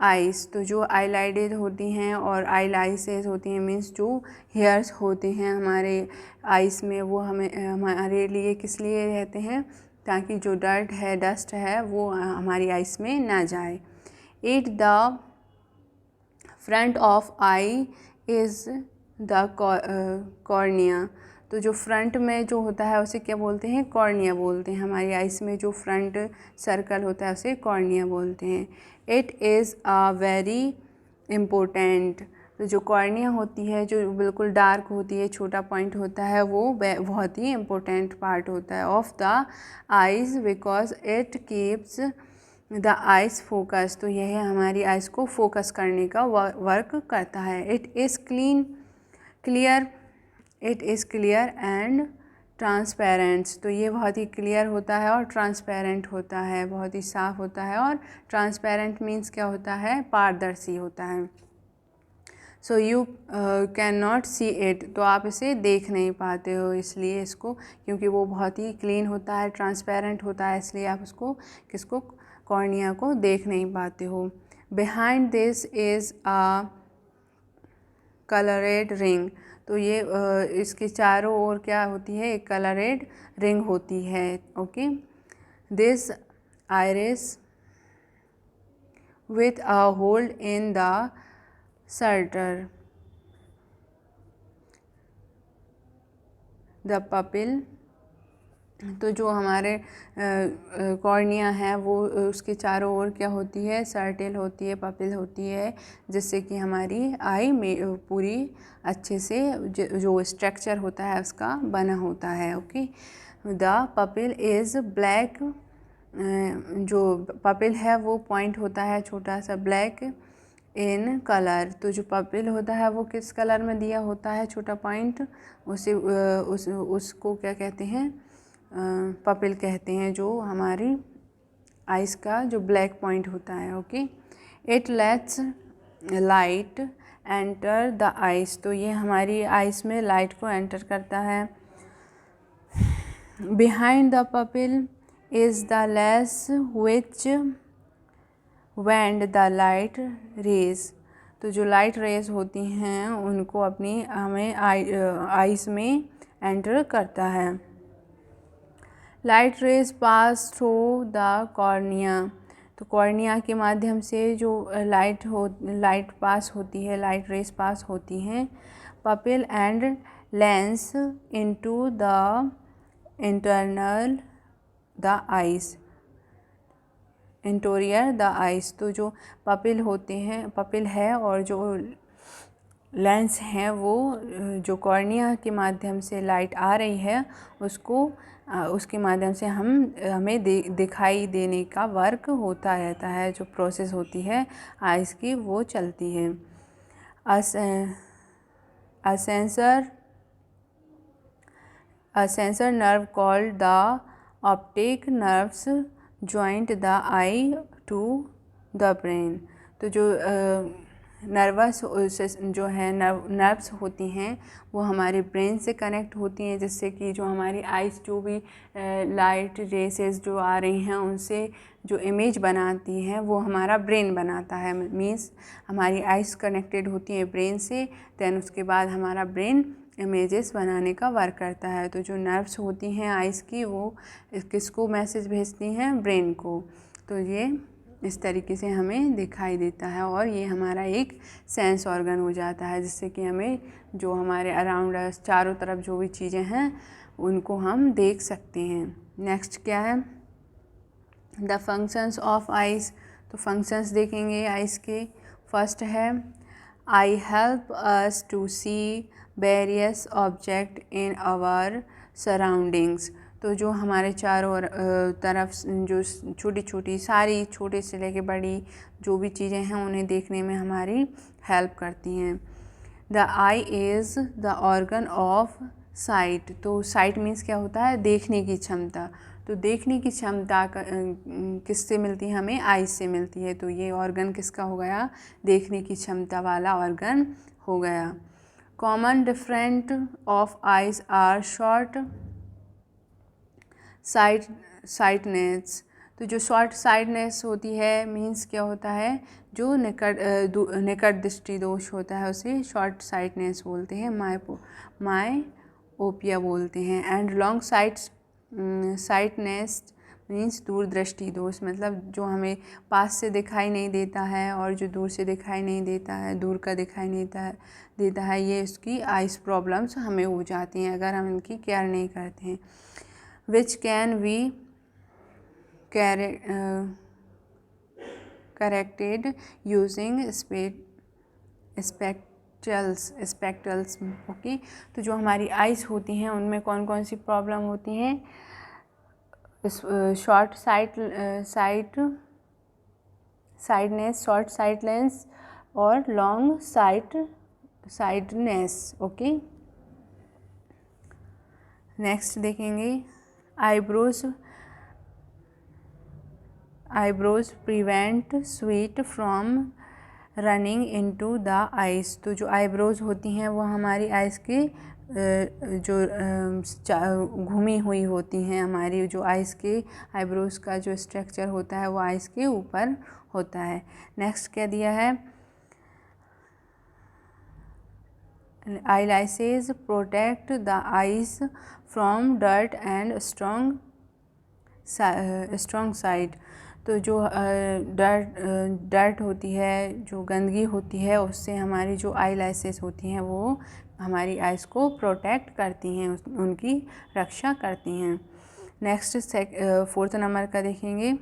eyes। तो जो आईलाइडेड होती हैं और आईलाइसेस होती हैं, मीन्स जो हेयर्स होते हैं हमारे आइस में, वो हमारे लिए किस लिए रहते हैं, ताकि जो डर्ट है, डस्ट है, वो हमारी आइस में ना जाए। At the front of I is the cornea. तो जो फ्रंट में जो होता है उसे क्या बोलते हैं, कॉर्निया बोलते हैं। हमारी आइस में जो फ्रंट सर्कल होता है उसे कॉर्निया बोलते हैं। It is a very important. तो जो कॉर्निया होती है, जो बिल्कुल डार्क होती है, छोटा पॉइंट होता है, वो बहुत ही इम्पोर्टेंट पार्ट होता है of the eyes, because it keeps the ice focus. तो यह हमारी आइस को फोकस करने का वर्क करता है। It is clear and transparent. तो ये बहुत ही क्लियर होता है और ट्रांसपेरेंट होता है, बहुत ही साफ होता है। और ट्रांसपेरेंट मीन्स क्या होता है, पारदर्शी होता है। So you can not see it. तो आप इसे देख नहीं पाते हो, इसलिए इसको, क्योंकि वो बहुत ही क्लीन होता है, ट्रांसपेरेंट होता है, इसलिए आप उसको कॉर्निया को देख नहीं पाते हो। Behind this is a coloured ring. तो ये इसके चारों ओर क्या होती है, एक कलरेड रिंग होती है। Okay, this iris with a hold in the shorter the pupil. तो जो हमारे कॉर्निया है वो उसके चारों ओर क्या होती है, सर्टेल होती है, पपिल होती है, जिससे कि हमारी आई में पूरी अच्छे से जो स्ट्रक्चर होता है उसका बना होता है। Okay, the pupil is black. जो पपिल है वो पॉइंट होता है छोटा सा ब्लैक इन कलर। तो जो पपिल होता है वो किस कलर में दिया होता है, छोटा पॉइंट, उसको क्या कहते हैं, पपिल कहते हैं, जो हमारी आइस का जो ब्लैक पॉइंट होता है। Okay, it let's light enter the ice. तो ये हमारी आइस में लाइट को एंटर करता है। Behind the pupil is the lens which bend the light rays. तो जो लाइट रेज होती हैं उनको हमें आइस में एंटर करता है। Light rays pass through the cornea. तो कॉर्निया के माध्यम से जो लाइट पास होती है, लाइट रेज पास होती हैं। Pupil and lens into the internal the ice, interior the ice. तो जो पपिल होते हैं, पपिल है और जो लेंस हैं वो जो कॉर्निया के माध्यम से लाइट आ रही है उसको उसके माध्यम से हमें दिखाई देने का वर्क होता रहता है, जो प्रोसेस होती है आइस की वो चलती है। A sensor nerve called the optic nerves joint the eye to the brain। तो जो नर्वस जो है नर्व्स होती हैं वो हमारे ब्रेन से कनेक्ट होती हैं, जिससे कि जो हमारी आइज़ जो भी लाइट रेसेस जो आ रही हैं उनसे जो इमेज बनाती हैं वो हमारा ब्रेन बनाता है। मीन्स हमारी आइज़ कनेक्टेड होती हैं ब्रेन से, दैन उसके बाद हमारा ब्रेन इमेजेस बनाने का वर्क करता है। तो जो नर्व्स होती हैं आइज़ की वो किसको मैसेज भेजती हैं, ब्रेन को। तो ये इस तरीके से हमें दिखाई देता है और ये हमारा एक सेंस ऑर्गन हो जाता है, जिससे कि हमें जो हमारे अराउंड चारों तरफ जो भी चीज़ें हैं उनको हम देख सकते हैं। नेक्स्ट क्या है, द फंक्शंस ऑफ आइज़। तो फंक्शंस देखेंगे आइज़ के। फर्स्ट है eye help us to see various object in our surroundings. तो जो हमारे चारों तरफ जो छोटी छोटी सारी छोटे से लेके बड़ी जो भी चीज़ें हैं उन्हें देखने में हमारी हेल्प करती हैं। The I is the organ of site. तो साइट मीन्स क्या होता है, देखने की क्षमता। तो देखने की क्षमता किससे मिलती है, हमें आइज से मिलती है। तो ये ऑर्गन किसका हो गया, देखने की क्षमता वाला ऑर्गन हो गया। Common different of eyes are short sightedness. तो जो शॉर्ट साइटनेस होती है मीन्स क्या होता है, जो निकट दृष्टि दोष होता है उसे शॉर्ट साइटनेस बोलते हैं, मायोपिया बोलते हैं। एंड लॉन्ग साइटनेस मीन्स दूर दृष्टि दोष, मतलब जो हमें पास से दिखाई नहीं देता है और जो दूर से दिखाई नहीं देता है, दूर का दिखाई नहीं देता है, ये उसकी आइज प्रॉब्लम्स हमें हो जाती हैं अगर हम इनकी केयर नहीं करते हैं। which can be corrected using spectacles। Okay, तो जो हमारी आइज़ होती हैं उनमें कौन कौन सी प्रॉब्लम होती हैं, शॉर्ट साइडनेस, शॉर्ट साइटनेस और लॉन्ग साइडनेस। ओके, नेक्स्ट देखेंगे eyebrows prevent sweat from running into the eyes. तो जो आईब्रोज होती हैं वो हमारी आइज़ के जो घूमी हुई होती हैं, हमारी जो आइज़ के आईब्रोज का जो स्ट्रक्चर होता है वो आइज़ के ऊपर होता है। नेक्स्ट क्या दिया है, eyelids protect the eyes from dirt and strong sight। तो जो डर्ट होती है, जो गंदगी होती है, उससे हमारी जो आईलैशेस होती हैं वो हमारी आइज़ को प्रोटेक्ट करती हैं, उनकी रक्षा करती हैं। नेक्स्ट फोर्थ नंबर का देखेंगे,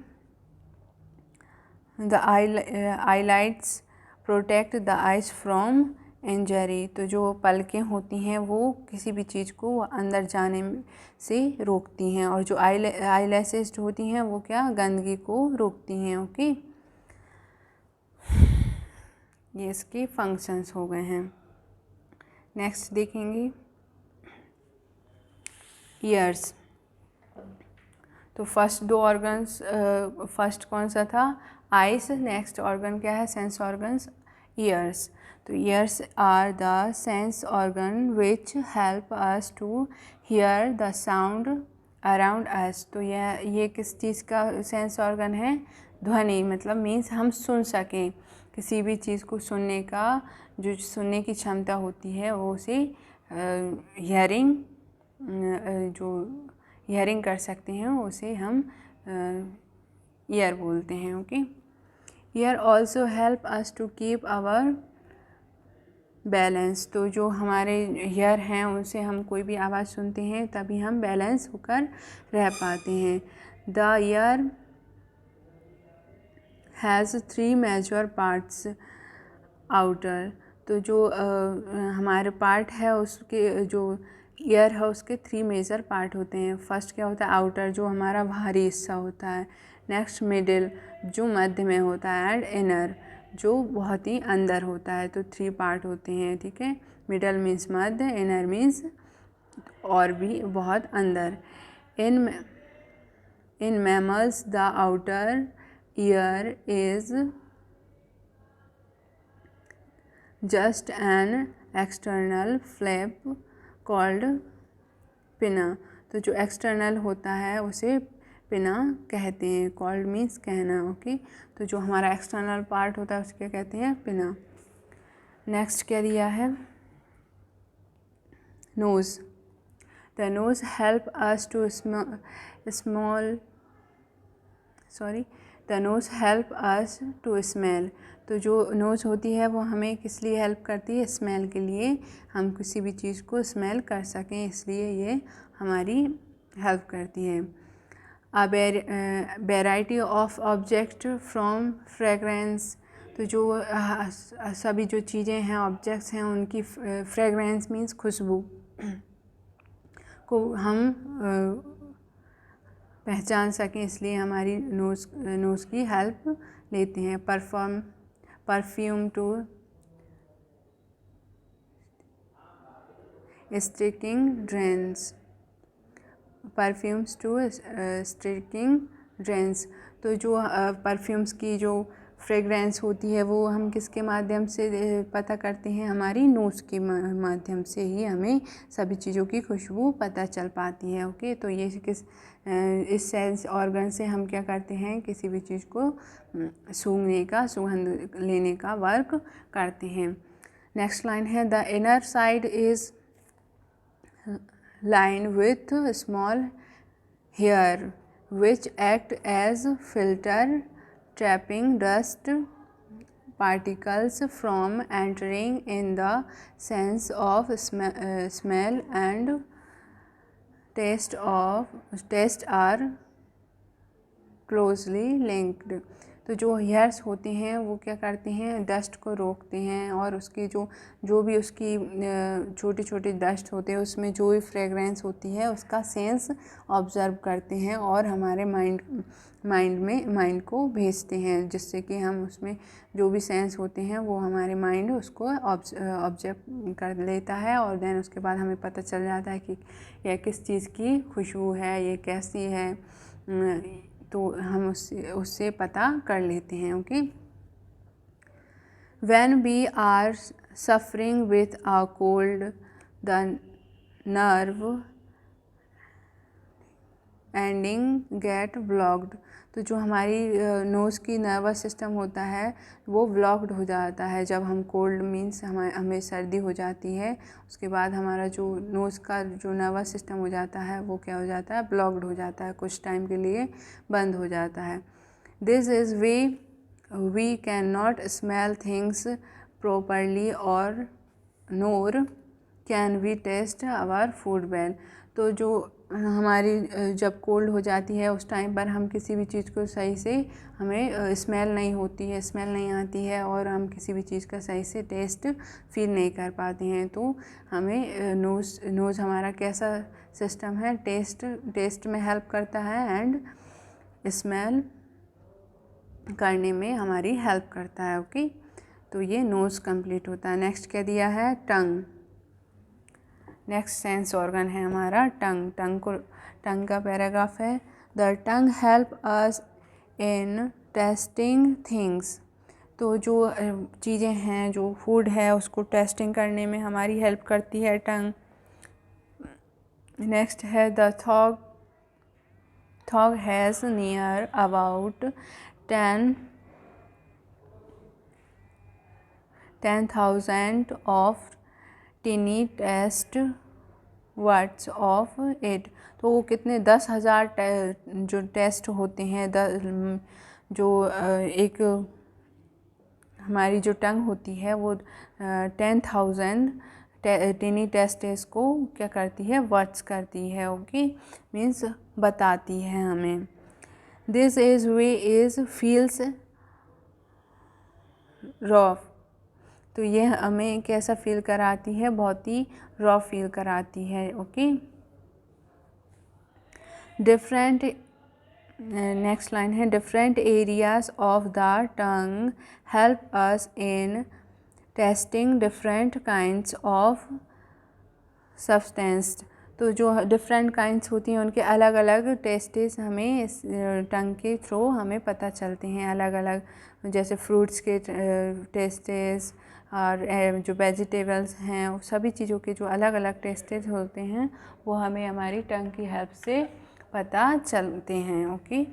the eyelids protect the eyes from injury. तो जो पलकें होती हैं वो किसी भी चीज़ को अंदर जाने से रोकती हैं, और जो आईलैशेस होती हैं वो क्या, गंदगी को रोकती हैं। ओके, ये इसके फंक्शंस हो गए हैं। नेक्स्ट देखेंगे ईयर्स। तो फर्स्ट दो ऑर्गन्स, फर्स्ट कौन सा था, आइस। नेक्स्ट ऑर्गन क्या है, सेंस ऑर्गन्स, ईयर्स। तो ears are the sense organ which help us to hear the sound around us. तो ये किस चीज़ का सेंस ऑर्गन है, ध्वनि, मतलब मीन्स हम सुन सकें, किसी भी चीज़ को सुनने का जो सुनने की क्षमता होती है वो उसे हियरिंग, जो हियरिंग कर सकते हैं उसे हम ईयर बोलते हैं। Okay, ear also help us to keep our balance. तो जो हमारे ईयर हैं उनसे हम कोई भी आवाज़ सुनते हैं तभी हम बैलेंस होकर रह पाते हैं। The ear has 3 major parts outer. तो जो हमारे पार्ट है उसके जो ईयर है उसके 3 मेजर पार्ट होते हैं। फर्स्ट क्या होता है, आउटर जो हमारा बाहरी हिस्सा होता है। नेक्स्ट मिडिल जो मध्य में होता है, एंड इनर जो बहुत ही अंदर होता है। तो 3 पार्ट होते हैं, ठीक है। मिडल मीन्स मध्य, इनर मीन्स और भी बहुत अंदर। In mammals the outer ear is just an external flap called पिना। तो जो एक्सटर्नल होता है उसे पिना कहते हैं। कॉल्ड मीन्स कहना, ओके। तो जो हमारा एक्सटर्नल पार्ट होता है उसके कहते हैं पिना। नेक्स्ट क्या दिया है, nose. The nose help us to the nose help us to smell. तो जो नोज़ होती है वो हमें किस लिए हेल्प करती है, स्मेल के लिए। हम किसी भी चीज़ को स्मेल कर सकें इसलिए ये हमारी हेल्प करती है। A variety of object from fragrance. तो जो सभी जो चीज़ें हैं, ऑब्जेक्ट्स हैं, उनकी फ्रेगरेंस मीन्स खुशबू को हम पहचान सकें इसलिए हमारी नोज़ की हेल्प लेते हैं। Perfume to stinking drains. Perfumes to stinking drains. तो जो परफ्यूम्स की जो फ्रेगरेंस होती है वो हम किसके माध्यम से पता करते हैं, हमारी नोज़ के माध्यम से ही हमें सभी चीज़ों की खुशबू पता चल पाती है, ओके। तो ये इस सेंस ऑर्गन से हम क्या करते हैं, किसी भी चीज़ को सूंघने का, सुगंध लेने का वर्क करते हैं। नेक्स्ट लाइन है, the inner side is lined with small hair which act as filter trapping dust particles from entering in. The sense of smell and taste are closely linked. तो जो हेयर्स होते हैं वो क्या करते हैं, डस्ट को रोकते हैं और उसकी जो भी उसकी छोटी छोटी डस्ट होते हैं उसमें जो भी फ्रेगरेंस होती है उसका सेंस ऑब्ज़र्व करते हैं और हमारे माइंड को भेजते हैं, जिससे कि हम उसमें जो भी सेंस होते हैं वो हमारे माइंड उसको ऑब्जर्व कर लेता है और देन उसके बाद हमें पता चल जाता है कि यह किस चीज़ की खुशबू है, ये कैसी है। तो हम उससे पता कर लेते हैं, okay. When we are suffering with a cold, the nerve ending get blocked. तो जो हमारी नोज़ की नर्वस सिस्टम होता है वो ब्लॉक्ड हो जाता है जब हम कोल्ड मीन्स हमें सर्दी हो जाती है। उसके बाद हमारा जो नोज़ का जो नर्वस सिस्टम हो जाता है वो क्या हो जाता है, ब्लॉक्ड हो जाता है, कुछ टाइम के लिए बंद हो जाता है। This is we can not smell things properly और nor can we taste our food well. तो जो हमारी जब कोल्ड हो जाती है उस टाइम पर हम किसी भी चीज़ को सही से हमें स्मेल नहीं होती है, स्मेल नहीं आती है और हम किसी भी चीज़ का सही से टेस्ट फील नहीं कर पाते हैं। तो हमें नोज़ हमारा कैसा सिस्टम है, टेस्ट में हेल्प करता है एंड स्मेल करने में हमारी हेल्प करता है, ओके। तो ये नोज़ कंप्लीट होता है। नेक्स्ट क्या दिया है, टंग। नेक्स्ट सेंस ऑर्गन है हमारा टंग का पैराग्राफ है। The tongue help us in testing things. तो जो चीज़ें हैं, जो फूड है उसको टेस्टिंग करने में हमारी हेल्प करती है टंग। नेक्स्ट है the tongue has near about 10,000 of tiny taste buds of it. तो वो कितने 10,000 जो टेस्ट होते हैं, जो एक हमारी जो टंग होती है वो 10,000 टिनी टेस्टिस को क्या करती है, वर्ड्स करती है, ओके, मीन्स बताती है हमें। This is way is feels raw, तो ये हमें कैसा फील कराती है, बहुत ही रॉ फील कराती है, ओके। डिफरेंट, नेक्स्ट लाइन है, different areas of the tongue help us in testing different kinds of substance, तो जो डिफरेंट काइंड्स होती हैं उनके अलग अलग टेस्टेस हमें इस टंग के थ्रू हमें पता चलते हैं, अलग अलग, जैसे फ्रूट्स के टेस्टेस और जो वेजिटेबल्स हैं, सभी चीज़ों के जो अलग अलग टेस्टेस होते हैं वो हमें हमारी टंग की हेल्प से पता चलते हैं, okay.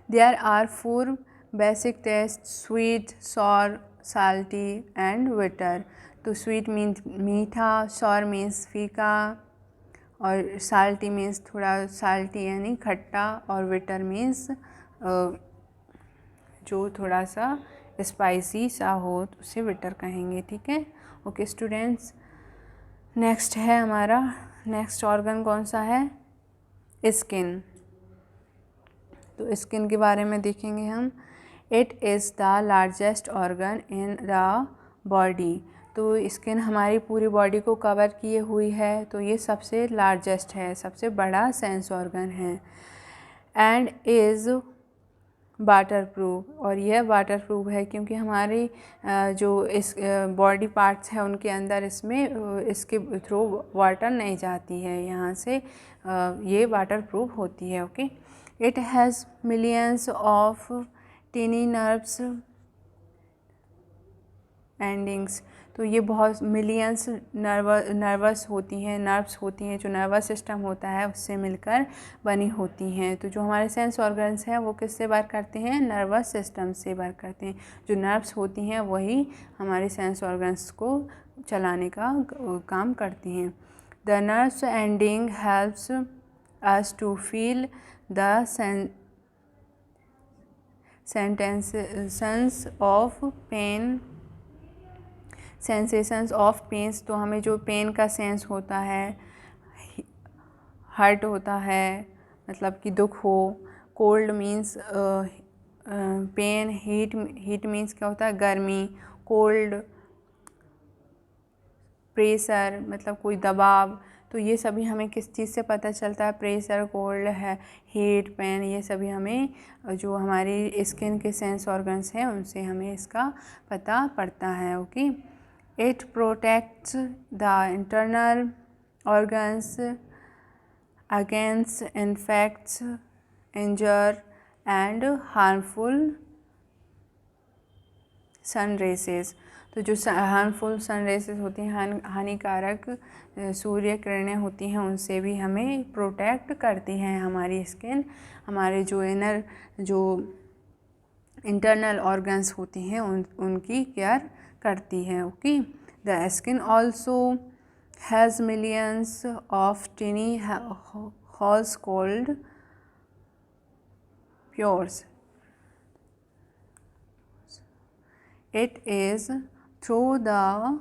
There are 4 basic taste, sweet, sour, salty and bitter. तो स्वीट मीन्स मीठा, सॉर मीन्स फीका, और साल्टी मीन्स थोड़ा साल्टी यानी खट्टा, और बिटर मीन्स जो थोड़ा सा स्पाइसी सा हो तो उसे बिटर कहेंगे, ठीक है, ओके स्टूडेंट्स। नेक्स्ट है हमारा, नेक्स्ट ऑर्गन कौन सा है, स्किन। तो स्किन के बारे में देखेंगे हम। It is the largest organ in the body, तो स्किन हमारी पूरी बॉडी को कवर किए हुई है, तो ये सबसे लार्जेस्ट है, सबसे बड़ा सेंस ऑर्गन है। एंड इज़ वाटर प्रूफ, और यह वाटर प्रूफ है क्योंकि हमारी जो इस बॉडी पार्ट्स हैं उनके अंदर इसमें इसके थ्रू वाटर नहीं जाती है, यहाँ से ये वाटर प्रूफ होती है, okay. It has millions of tiny nerves endings, तो ये बहुत मिलियंस नर्वस होती हैं, नर्व्स होती हैं, जो नर्वस सिस्टम होता है उससे मिलकर बनी होती हैं। तो जो हमारे सेंस ऑर्गन्स हैं वो किससे वर्क करते हैं, नर्वस सिस्टम से वर्क करते हैं। जो नर्व्स होती हैं वही हमारे सेंस ऑर्गन्स को चलाने का काम करती हैं। The nerves ending helps us to feel the sensations of pain, sensations of pains, तो हमें जो पेन का सेंस होता है, हर्ट होता है मतलब कि दुख हो, cold means pain, heat means क्या होता है, गर्मी, कोल्ड प्रेशर मतलब कोई दबाव, तो ये सभी हमें किस चीज़ से पता चलता है, प्रेशर, कोल्ड है, हीट, पेन, ये सभी हमें जो हमारी स्किन के सेंस ऑर्गन्स हैं उनसे हमें इसका पता पड़ता है, okay. It protects the internal organs against infects, injury and harmful sun rays, तो जो हार्मफुल सन रेसेस होती हैं, हानिकारक सूर्य किरणें होती हैं, उनसे भी हमें प्रोटेक्ट करती हैं हमारी स्किन। हमारे जो जो इंटरनल ऑर्गन्स होती हैं उनकी केयर करती है, okay. The skin also has millions of टिनी holes called pores. It is through the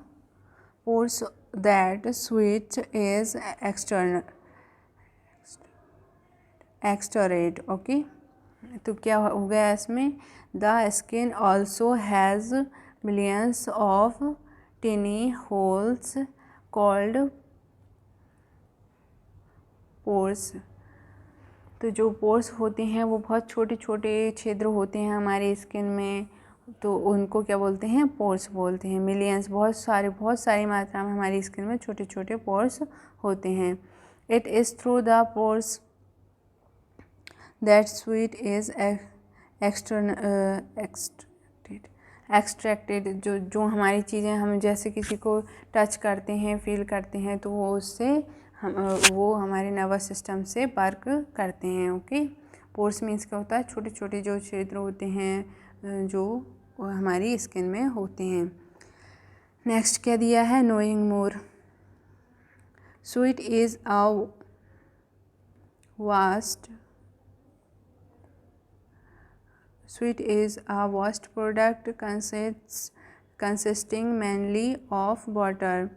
pores that sweat is extravagant, okay. तो क्या हो गया इसमें, the skin also has millions of टिनी holes called pores, तो जो पोर्स होते हैं वो बहुत छोटे छोटे छिद्र होते हैं हमारी स्किन में, तो उनको क्या बोलते हैं, पोर्स बोलते हैं। मिलियंस बहुत सारी मात्रा में हमारी स्किन में छोटे छोटे पोर्स होते हैं। It is through the pores that sweet is extracted, जो हमारी चीज़ें हम जैसे किसी को टच करते हैं, फील करते हैं, तो वो उससे वो हमारे नर्वस सिस्टम से वर्क करते हैं, ओके। पोर्स मीन्स क्या होता है, छोटे छोटे जो क्षेत्र होते हैं जो हमारी स्किन में होते हैं। नेक्स्ट क्या दिया है, knowing more. Sweet is a vast Sweet is a waste product consisting mainly of water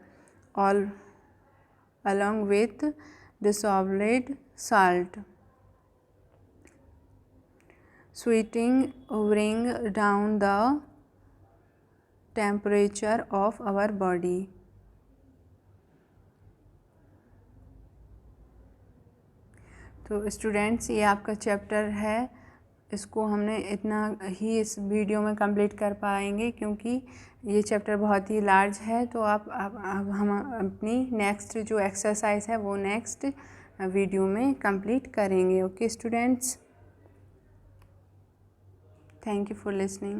along with dissolved salt. Sweeting bring down the temperature of our body. तो स्टूडेंट्स, ये आपका चैप्टर है, इसको हमने इतना ही इस वीडियो में कंप्लीट कर पाएंगे क्योंकि ये चैप्टर बहुत ही लार्ज है। तो आप हम अपनी नेक्स्ट जो एक्सरसाइज है वो नेक्स्ट वीडियो में कंप्लीट करेंगे। Okay students, thank you for listening.